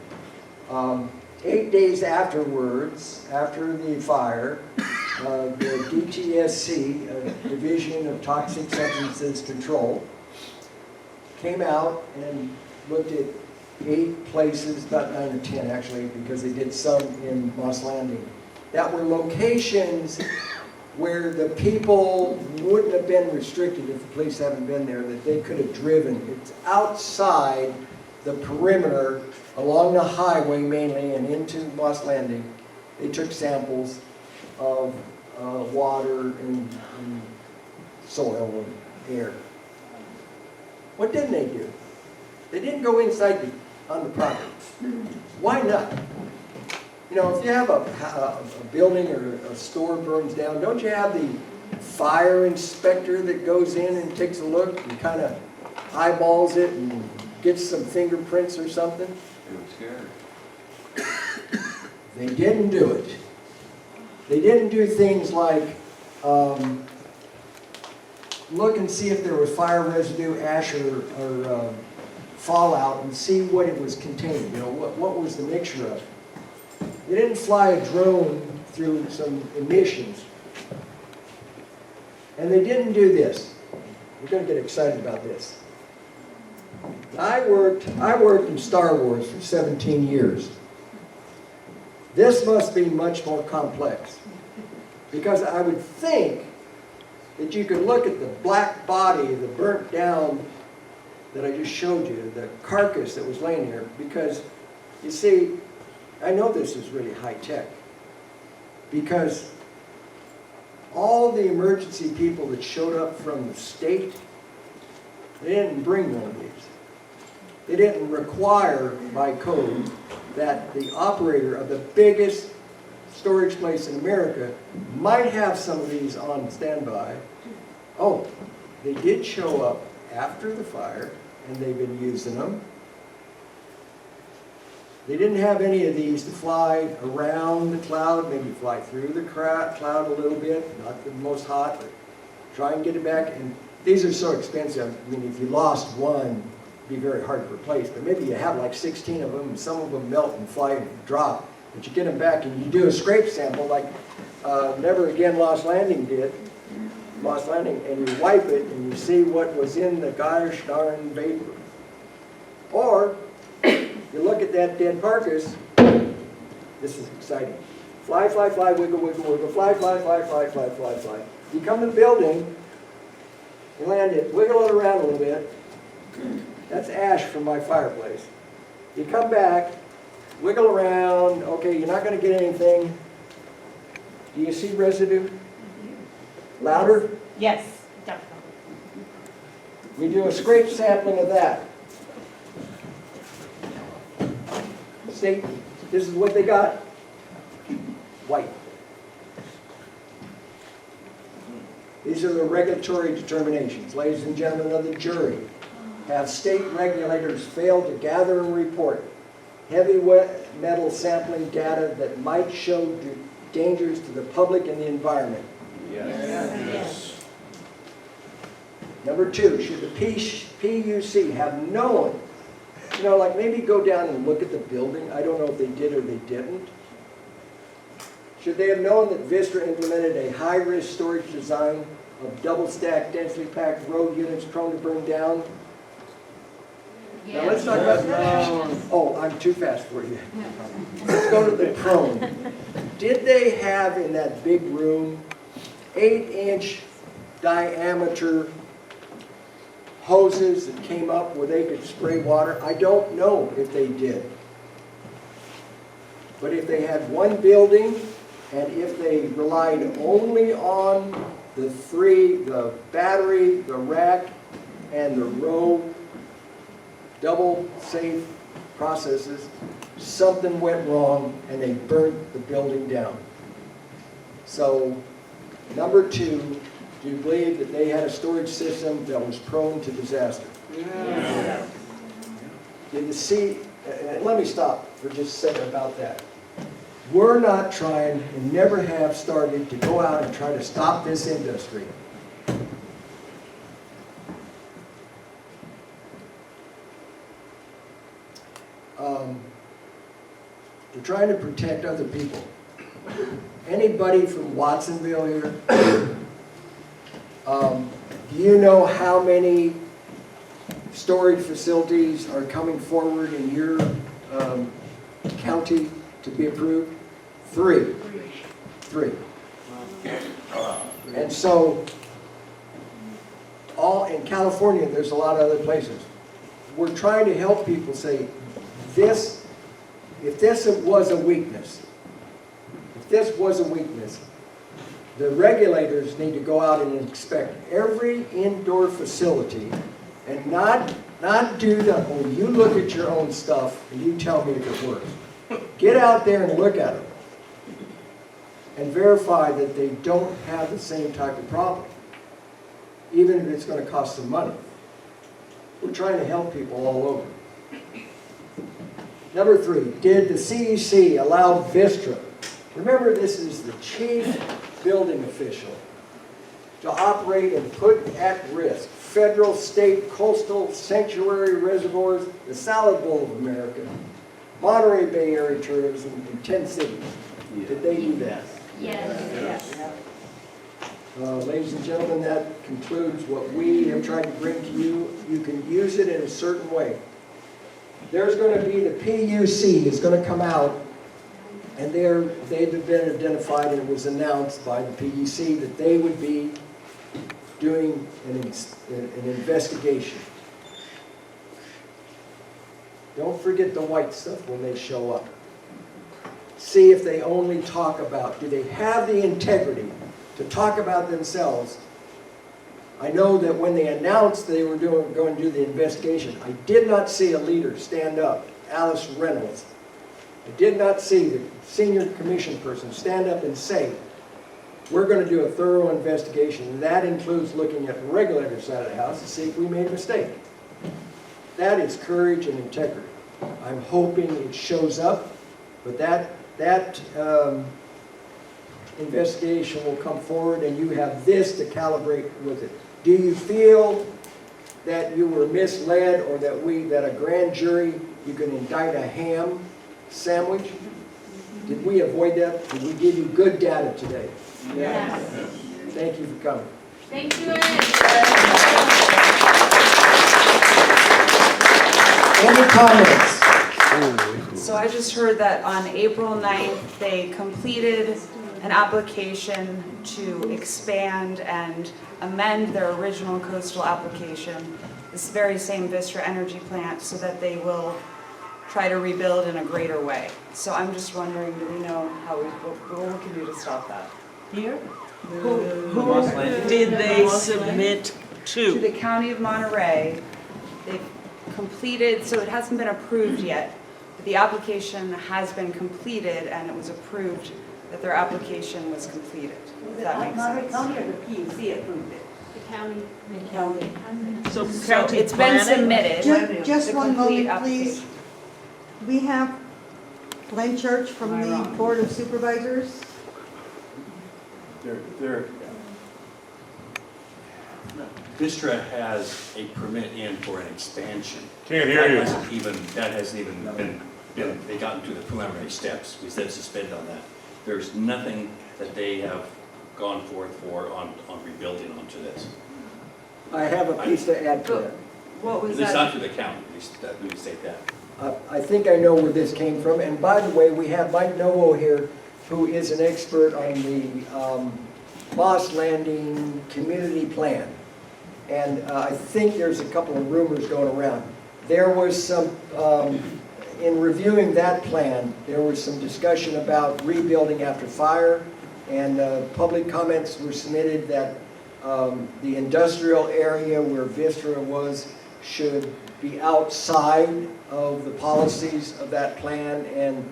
8 days afterwards, after the fire, the DTSC, Division of Toxic Substances Control, came out and looked at 8 places, about 9 or 10 actually, because they did some in Moss Landing, that were locations where the people wouldn't have been restricted if the police haven't been there, that they could have driven. It's outside the perimeter, along the highway mainly, and into Moss Landing. They took samples of water and soil and air. What didn't they do? They didn't go inside on the property. Why not? You know, if you have a building or a store burns down, don't you have the fire inspector that goes in and takes a look and kind of eyeballs it and gets some fingerprints or something? They were scared. They didn't do it. They didn't do things like look and see if there was fire residue, ash, or fallout, and see what it was containing. You know, what was the mixture of? They didn't fly a drone through some emissions. And they didn't do this. We're going to get excited about this. I worked in Star Wars for 17 years. This must be much more complex. Because I would think that you could look at the black body, the burnt down that I just showed you, the carcass that was laying there, because you see, I know this is really high tech, because all the emergency people that showed up from the state, they didn't bring one of these. They didn't require by code that the operator of the biggest storage place in America might have some of these on standby. Oh, they did show up after the fire, and they've been using them. They didn't have any of these to fly around the cloud, maybe fly through the cloud a little bit, not the most hot, but try and get it back. And these are so expensive. I mean, if you lost one, it'd be very hard to replace. But maybe you have like 16 of them, and some of them melt and fly and drop. But you get them back, and you do a scrape sample like Never Again Moss Landing did, and you wipe it, and you see what was in the gosh darn vapor. Or you look at that dead carcass. This is exciting. Fly, fly, fly, wiggle, wiggle, wiggle, fly, fly, fly, fly, fly, fly, fly. You come to the building, you land it, wiggle it around a little bit. That's ash from my fireplace. You come back, wiggle around. Okay, you're not going to get anything. Do you see residue? Louder? Yes, definitely. We do a scrape sampling of that. See, this is what they got. White. These are the regulatory determinations. Ladies and gentlemen of the jury, have state regulators failed to gather and report heavy metal sampling data that might show dangers to the public and the environment? Yes. Number 2, should the PUC have known, you know, like maybe go down and look at the building. I don't know if they did or they didn't. Should they have known that Vistra implemented a high-risk storage design of double-stacked, densely packed road units prone to burn down? Now let's talk about, oh, I'm too fast for you. Let's go to the prone. Did they have in that big room 8-inch diameter hoses that came up where they could spray water? I don't know if they did. But if they had one building, and if they relied only on the battery, the rack, and the row double safe processes, something went wrong and they burnt the building down. So, number 2, do you believe that they had a storage system that was prone to disaster? Yeah. Did you see, let me stop for just a second about that. We're not trying and never have started to go out and try to stop this industry. We're trying to protect other people. Anybody from Watsonville here? Do you know how many storage facilities are coming forward in your county to be approved? 3. 3. And so, all in California, there's a lot of other places. We're trying to help people say, if this was a weakness, the regulators need to go out and inspect every indoor facility and not do the, oh, you look at your own stuff and you tell me if it works. Get out there and look at it and verify that they don't have the same type of problem, even if it's going to cost some money. We're trying to help people all over. Number 3, did the CEC allow Vistra, remember this is the chief building official, to operate and put at risk federal, state, coastal, sanctuary reservoirs, the Salad Bowl of America, Monterey Bay Area tourism in 10 cities. Did they do that? Yes. Ladies and gentlemen, that concludes what we have tried to bring to you. You can use it in a certain way. There's going to be the PUC is going to come out, and they've been identified, and it was announced by the PUC that they would be doing an investigation. Don't forget the white stuff when they show up. See if they only talk about, do they have the integrity to talk about themselves? I know that when they announced they were going to do the investigation, I did not see a leader stand up, Alice Reynolds. I did not see the senior commission person stand up and say, we're going to do a thorough investigation, and that includes looking at the regulator side of the house to see if we made a mistake. That is courage and integrity. I'm hoping it shows up, but that investigation will come forward, and you have this to calibrate with it. Do you feel that you were misled, or that a grand jury, you can indict a ham sandwich? Did we avoid that? Did we give you good data today? Yes. Thank you for coming. Thank you, Any comments? So I just heard that on April 9th, they completed an application to expand and amend their original coastal application, this very same Vistra energy plant, so that they will try to rebuild in a greater way. So I'm just wondering, do we know what we can do to stop that? Here? Moss Landing. Did they submit To the County of Monterey, they've completed, so it hasn't been approved yet, but the application has been completed, and it was approved that their application was completed. If that makes Monterey sense. County or the PUC approved it? The county. So So it's been submitted. Just the one complete moment, please. application. We have Glenn Church from Am I the wrong? Board of Supervisors. Vistra has a permit in for an expansion. Can't hear you. That hasn't even been, they got into the preliminary steps. We said suspend on that. There's nothing that they have gone forth for on rebuilding onto this. I have a piece to add to that. What At was least not that? to the county, at least we would say that. I think I know where this came from, and by the way, we have Mike Novo here, who is an expert on the Moss Landing community plan. And I think there's a couple of rumors going around. There was some, in reviewing that plan, there was some discussion about rebuilding after fire, and public comments were submitted that the industrial area where Vistra was should be outside of the policies of that plan, and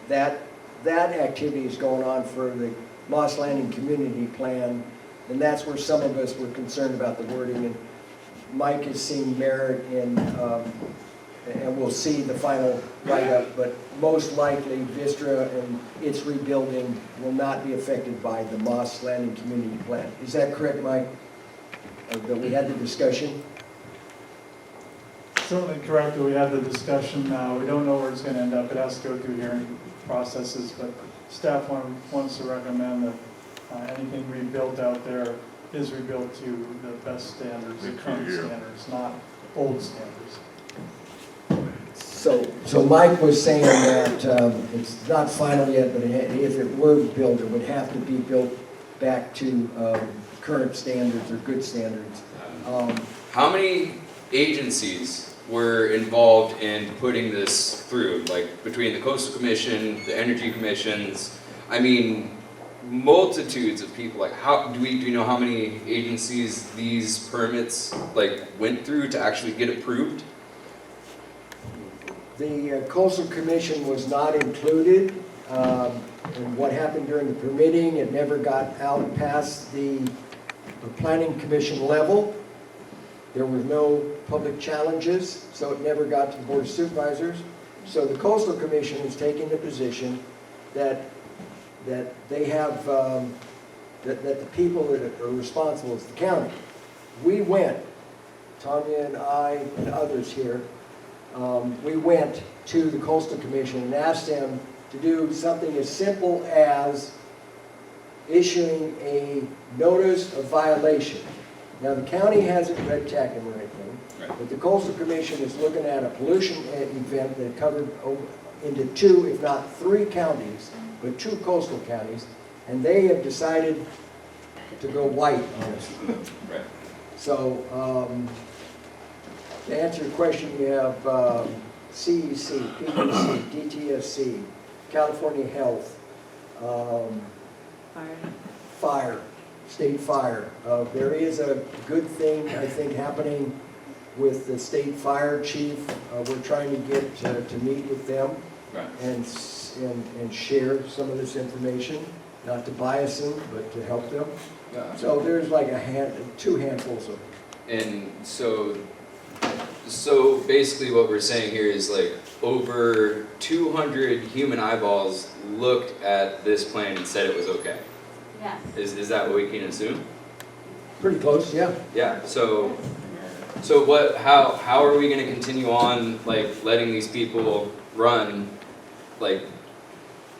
that activity is going on for the Moss Landing community plan, and that's where some of us were concerned about the wording. And Mike has seen merit in, and we'll see the final write-up, but most likely Vistra and its rebuilding will not be affected by the Moss Landing community plan. Is that correct, Mike? That we had the discussion? Certainly correct, that we had the discussion. We don't know where it's going to end up. It has to go through hearing processes, but staff wants to recommend that anything rebuilt out there is rebuilt to the best standards, the current standards, not old standards. So Mike was saying that it's not final yet, but if it were built, it would have to be built back to current standards or good standards. How many agencies were involved in putting this through? Like between the Coastal Commission, the Energy Commissions, I mean, multitudes of people. Like, do you know how many agencies these permits like went through to actually get approved? The Coastal Commission was not included in what happened during the permitting. It never got out past the Planning Commission level. There were no public challenges, so it never got to the Board of Supervisors. So the Coastal Commission is taking the position that they have, that the people that are responsible is the county. We went, Tanya and I and others here, we went to the Coastal Commission and asked them to do something as simple as issuing a notice of violation. Now, the county hasn't red tagged them or anything, but the Coastal Commission is looking at a pollution event that covered into 2, if not 3 counties, but 2 coastal counties, and they have decided to go white on us. Right. So, to answer your question, you have CEC, PUC, DTSC, California Health, Fire, State Fire. There is a good thing, I think, happening with the State Fire Chief. We're trying to get to meet with them and share some of this information, not to bias them, but to help them. So there's like 2 handfuls of them. And so basically what we're saying here is like over 200 human eyeballs looked at this plan and said it was okay. Yes. Is that what we can assume? Pretty close, yeah. Yeah, so how are we gonna continue on like letting these people run like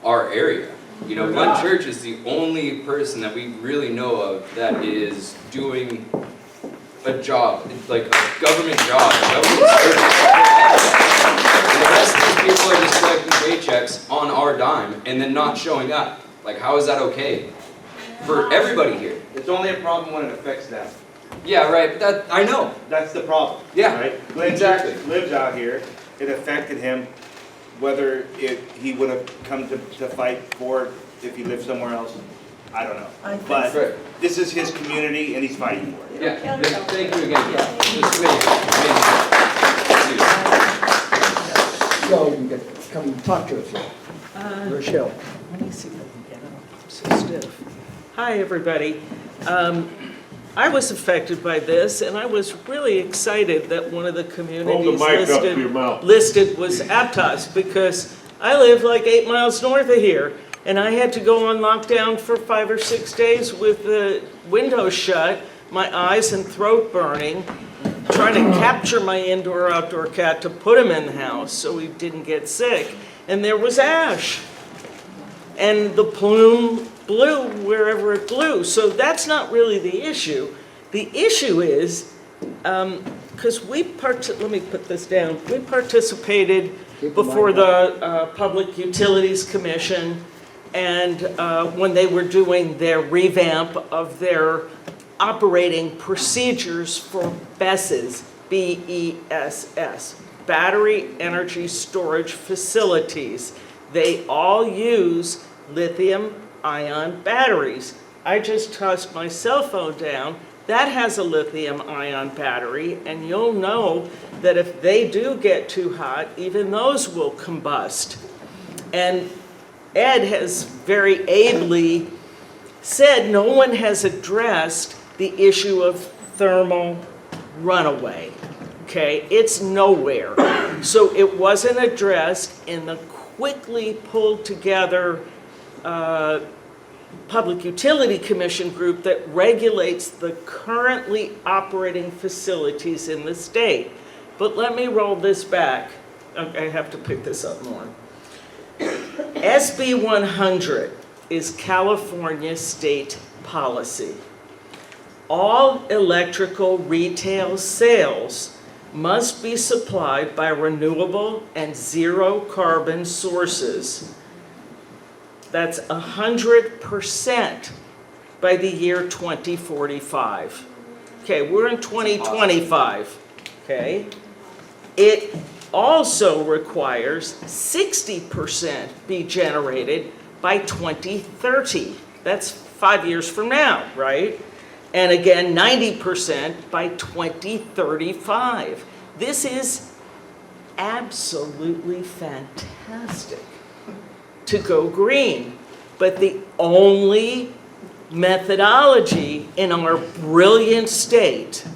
our area? You know, Glen Church is the only person that we really know of that is doing a job, like a government job, a government service. And the rest of these people are just collecting paychecks on our dime and then not showing up. Like, how is that okay for everybody here? It's only a problem when it affects them. Yeah, right, but that, I know. That's the problem. Yeah, right? Glenn exactly. lives out here. It affected him, whether he would have come to fight for it if he lived somewhere else. I don't know. But this is his community and he's fighting for it. Yeah, thank you again. So you can come talk to us, Rochelle. Let me see if I can get up. I'm so stiff. Hi, everybody. I was affected by this, and I was really excited that one of the communities listed was Aptos, because I live like 8 miles north of here, and I had to go on lockdown for 5 or 6 days with the windows shut, my eyes and throat burning, trying to capture my indoor-outdoor cat to put him in the house so he didn't get sick, and there was ash. And the plume blew wherever it blew. So that's not really the issue. The issue is, because let me put this down. We participated before the Public Utilities Commission, and when they were doing their revamp of their operating procedures for BESS, B-E-S-S, Battery Energy Storage Facilities. They all use lithium-ion batteries. I just tossed my cell phone down. That has a lithium-ion battery, and you'll know that if they do get too hot, even those will combust. And Ed has very ably said no one has addressed the issue of thermal runaway. Okay, it's nowhere. So it wasn't addressed in the quickly pulled together Public Utility Commission group that regulates the currently operating facilities in the state. But let me roll this back. I have to pick this up more. SB 100 is California state policy. all electrical retail sales must be supplied by renewable and zero carbon sources. That's 100% by the year 2045. Okay, we're in 2025, okay? It also requires 60% be generated by 2030. That's 5 years from now, right? And again, 90% by 2035. This is absolutely fantastic to go green. But the only methodology in our brilliant state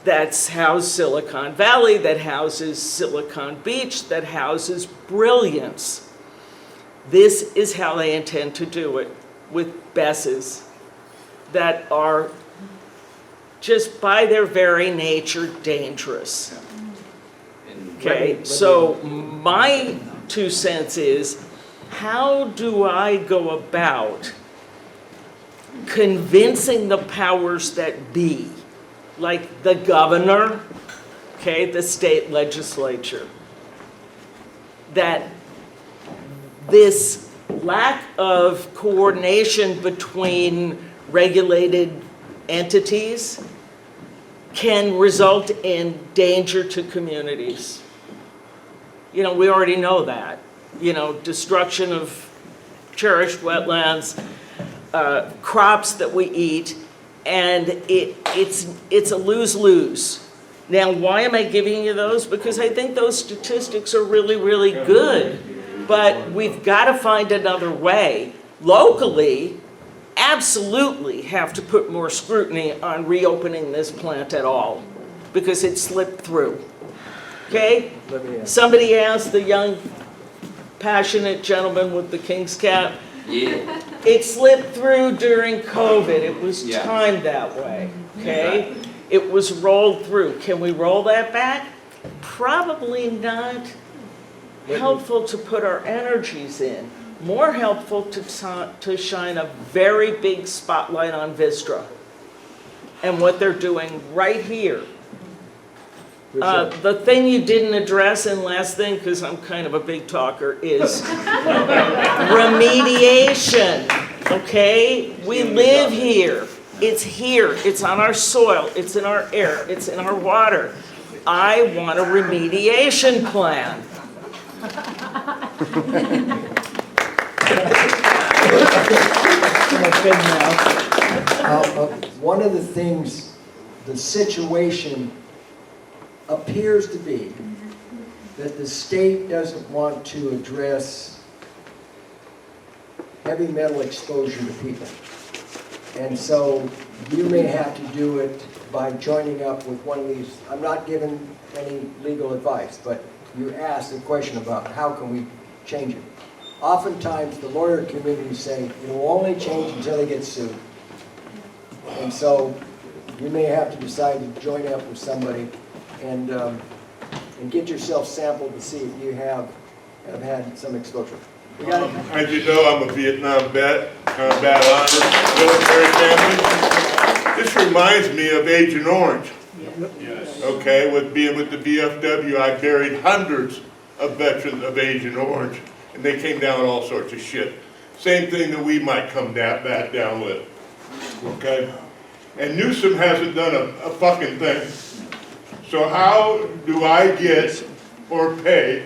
that's housed Silicon Valley, that houses Silicon Beach, that houses brilliance. This is how they intend to do it, with BESSes that are just by their very nature dangerous. Okay, so my 2 cents is, how do I go about convincing the powers that be, like the governor, okay, the state legislature, that this lack of coordination between regulated entities can result in danger to communities? You know, we already know that. You know, destruction of cherished wetlands, crops that we eat, and it's a lose-lose. Now, why am I giving you those? Because I think those statistics are really, really good. But we've got to find another way. Locally, absolutely have to put more scrutiny on reopening this plant at all, because it slipped through. Okay? Somebody asked the young, passionate gentleman with the king's cap. Yeah. It slipped through during COVID. It was timed that way. Okay? It was rolled through. Can we roll that back? Probably not. Helpful to put our energies in. More helpful to shine a very big spotlight on Vistra and what they're doing right here. The thing you didn't address, and last thing, because I'm kind of a big talker, is remediation, okay? We live here. It's here. It's on our soil. It's in our air. It's in our water. I want a remediation plan. One of the things, the situation appears to be that the state doesn't want to address heavy metal exposure to people. And so you may have to do it by joining up with one of these. I'm not giving any legal advice, but you asked a question about how can we change it. Oftentimes the lawyer community say it will only change until they get sued. And so you may have to decide to join up with somebody and get yourself sampled to see if you have had some exposure. As you know, I'm a Vietnam vet, combat honor, military family. This reminds me of Agent Orange. Yes. Okay, with being with the VFW, I buried hundreds of veterans of Agent Orange, and they came down with all sorts of shit. Same thing that we might come back down with. Okay? And Newsom hasn't done a fucking thing. So how do I get or pay,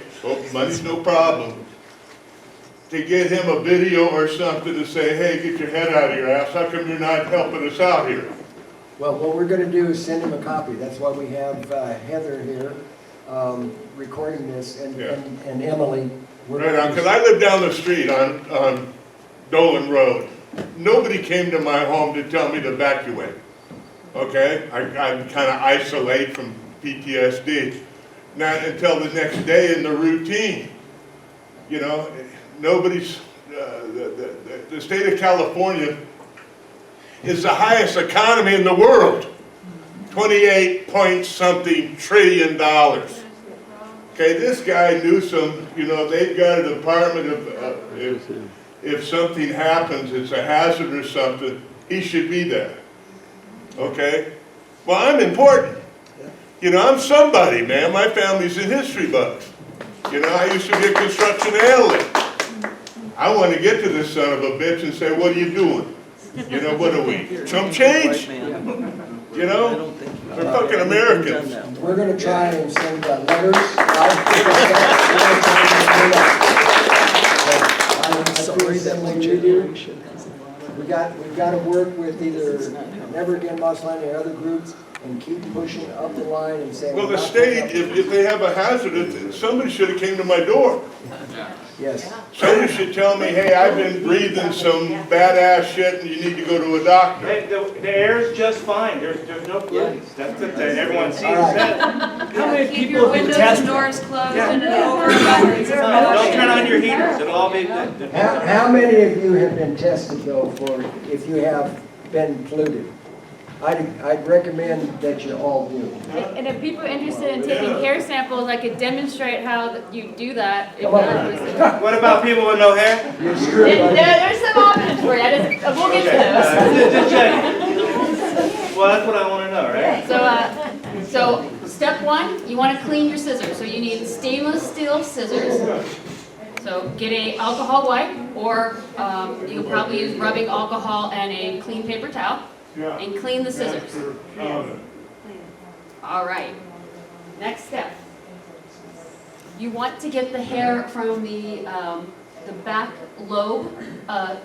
money's no problem, to get him a video or something to say, hey, get your head out of your ass, how come you're not helping us out here? Well, what we're going to do is send him a copy. That's why we have Heather here recording this, and Emily. Right on, because I live down the street on Dolan Road. Nobody came to my home to tell me to evacuate. Okay? I kind of isolate from PTSD. Not until the next day in the routine. You know, nobody's, the state of California is the highest economy in the world. 28-point-something trillion dollars. Okay, this guy Newsom, you know, they've got a department of, if something happens, it's a hazard or something, he should be there. okay? Well, I'm important. You know, I'm somebody, man. My family's in history books. You know, I used to be a construction analyst. I want to get to this son of a bitch and say, what are you doing? You know, what are we? Some change? You know? We're fucking Americans. We're gonna try and send letters. We've got to work with either Never Again Mossland or other groups and keep pushing up the line and saying. Well, the state, if they have a hazard, somebody should have came to my door. Yes. Somebody should tell me, hey, I've been breathing some badass shit and you need to go to a doctor. Hey, the air is just fine, there's no pollutants, that's it, and everyone sees that. How many Keep people your have been windows and tested? doors closed Yeah. and over. Don't turn on your heaters, it'll all be good. How many of you have been tested though for if you have been polluted? I'd recommend that you all do. And if people are interested in taking hair samples, I could demonstrate how you do that. Come on. What about people with no hair? You're screwed, buddy. There's some options for you. We'll get to those. Just check. Well, that's what I want to know, right? So step one, you want to clean your scissors. So you need stainless steel scissors. So get a alcohol wipe, or you can probably use rubbing alcohol and a clean paper towel, and clean the scissors. All right. Next step. You want to get the hair from the back lobe.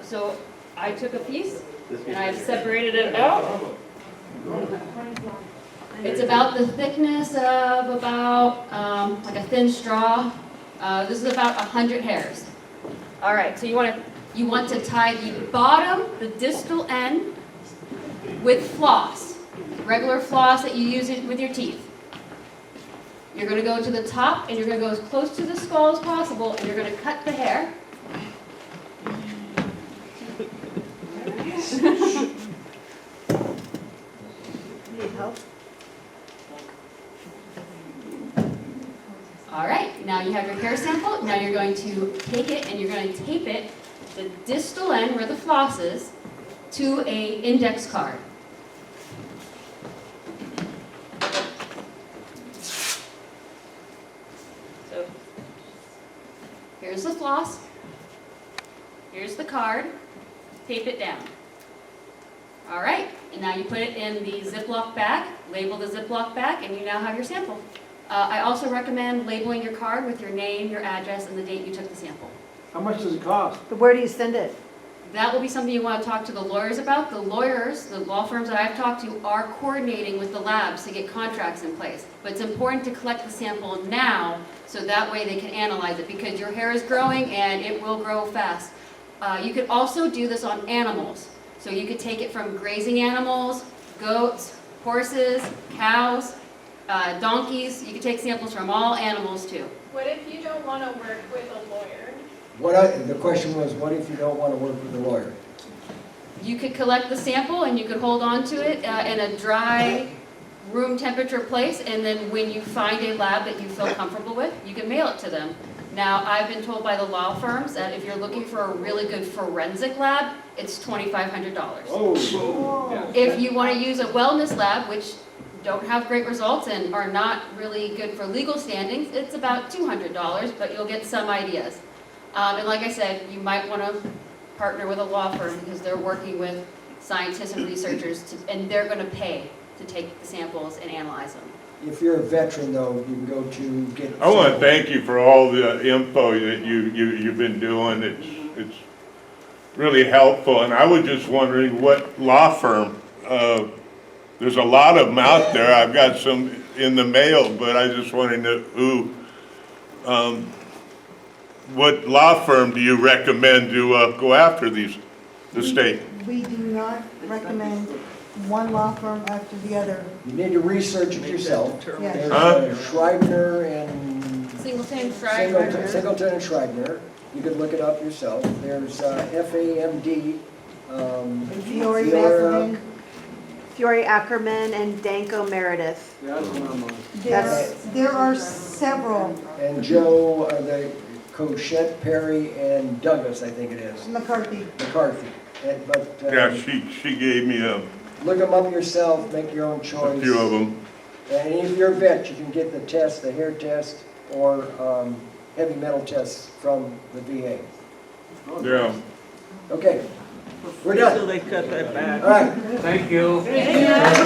So I took a piece and I've separated it out. It's about the thickness of about like a thin straw. This is about 100 hairs. All right, so you want to tie the bottom, the distal end, with floss, regular floss that you use it with your teeth. You're going to go to the top and you're going to go as close to the skull as possible, and you're going to cut the hair. Need help? All right, now you have your hair sample. Now you're going to take it and you're going to tape it, the distal end where the floss is, to a index card. So here's the floss, here's the card, tape it down. All right, and now you put it in the Ziploc bag, label the Ziploc bag, and you now have your sample. I also recommend labeling your card with your name, your address, and the date you took the sample. How much does it cost? But where do you send it? That will be something you want to talk to the lawyers about. The lawyers, the law firms that I've talked to, are coordinating with the labs to get contracts in place. But it's important to collect the sample now, so that way they can analyze it, because your hair is growing and it will grow fast. You could also do this on animals. So you could take it from grazing animals, goats, horses, cows, donkeys. You could take samples from all animals too. What if you don't want to work with a lawyer? The question was, what if you don't want to work with a lawyer? You could collect the sample and you could hold on to it in a dry, room temperature place, and then when you find a lab that you feel comfortable with, you can mail it to them. Now, I've been told by the law firms that if you're looking for a really good forensic lab, it's $2,500. Oh. If you want to use a wellness lab, which don't have great results and are not really good for legal standings, it's about $200, but you'll get some ideas. And like I said, you might want to partner with a law firm because they're working with scientists and researchers, and they're going to pay to take the samples and analyze them. If you're a veteran though, you can go to get. I want to thank you for all the info that you've been doing. It's really helpful, and I was just wondering what law firm. There's a lot of them out there. I've got some in the mail, but I just want to know what law firm do you recommend to go after the state? We do not recommend one law firm after the other. You need to research it yourself. Yes. There's Schreibner and Singleton, Schreiber. Singleton and Schreibner. You could look it up yourself. There's FAMD. Fiore Ackerman and Danko Meredith. Yeah, that's what I'm on. There are several. And Joe, the Cochette, Perry, and Douglas, I think it is. McCarthy. McCarthy. Yeah, she gave me look them up yourself, make your own choice. A few of them. And if you're a vet, you can get the test, the hair test, or heavy metal tests from the VA. Yeah. Okay, we're done. So they cut that back. All right. Thank you. Thank you.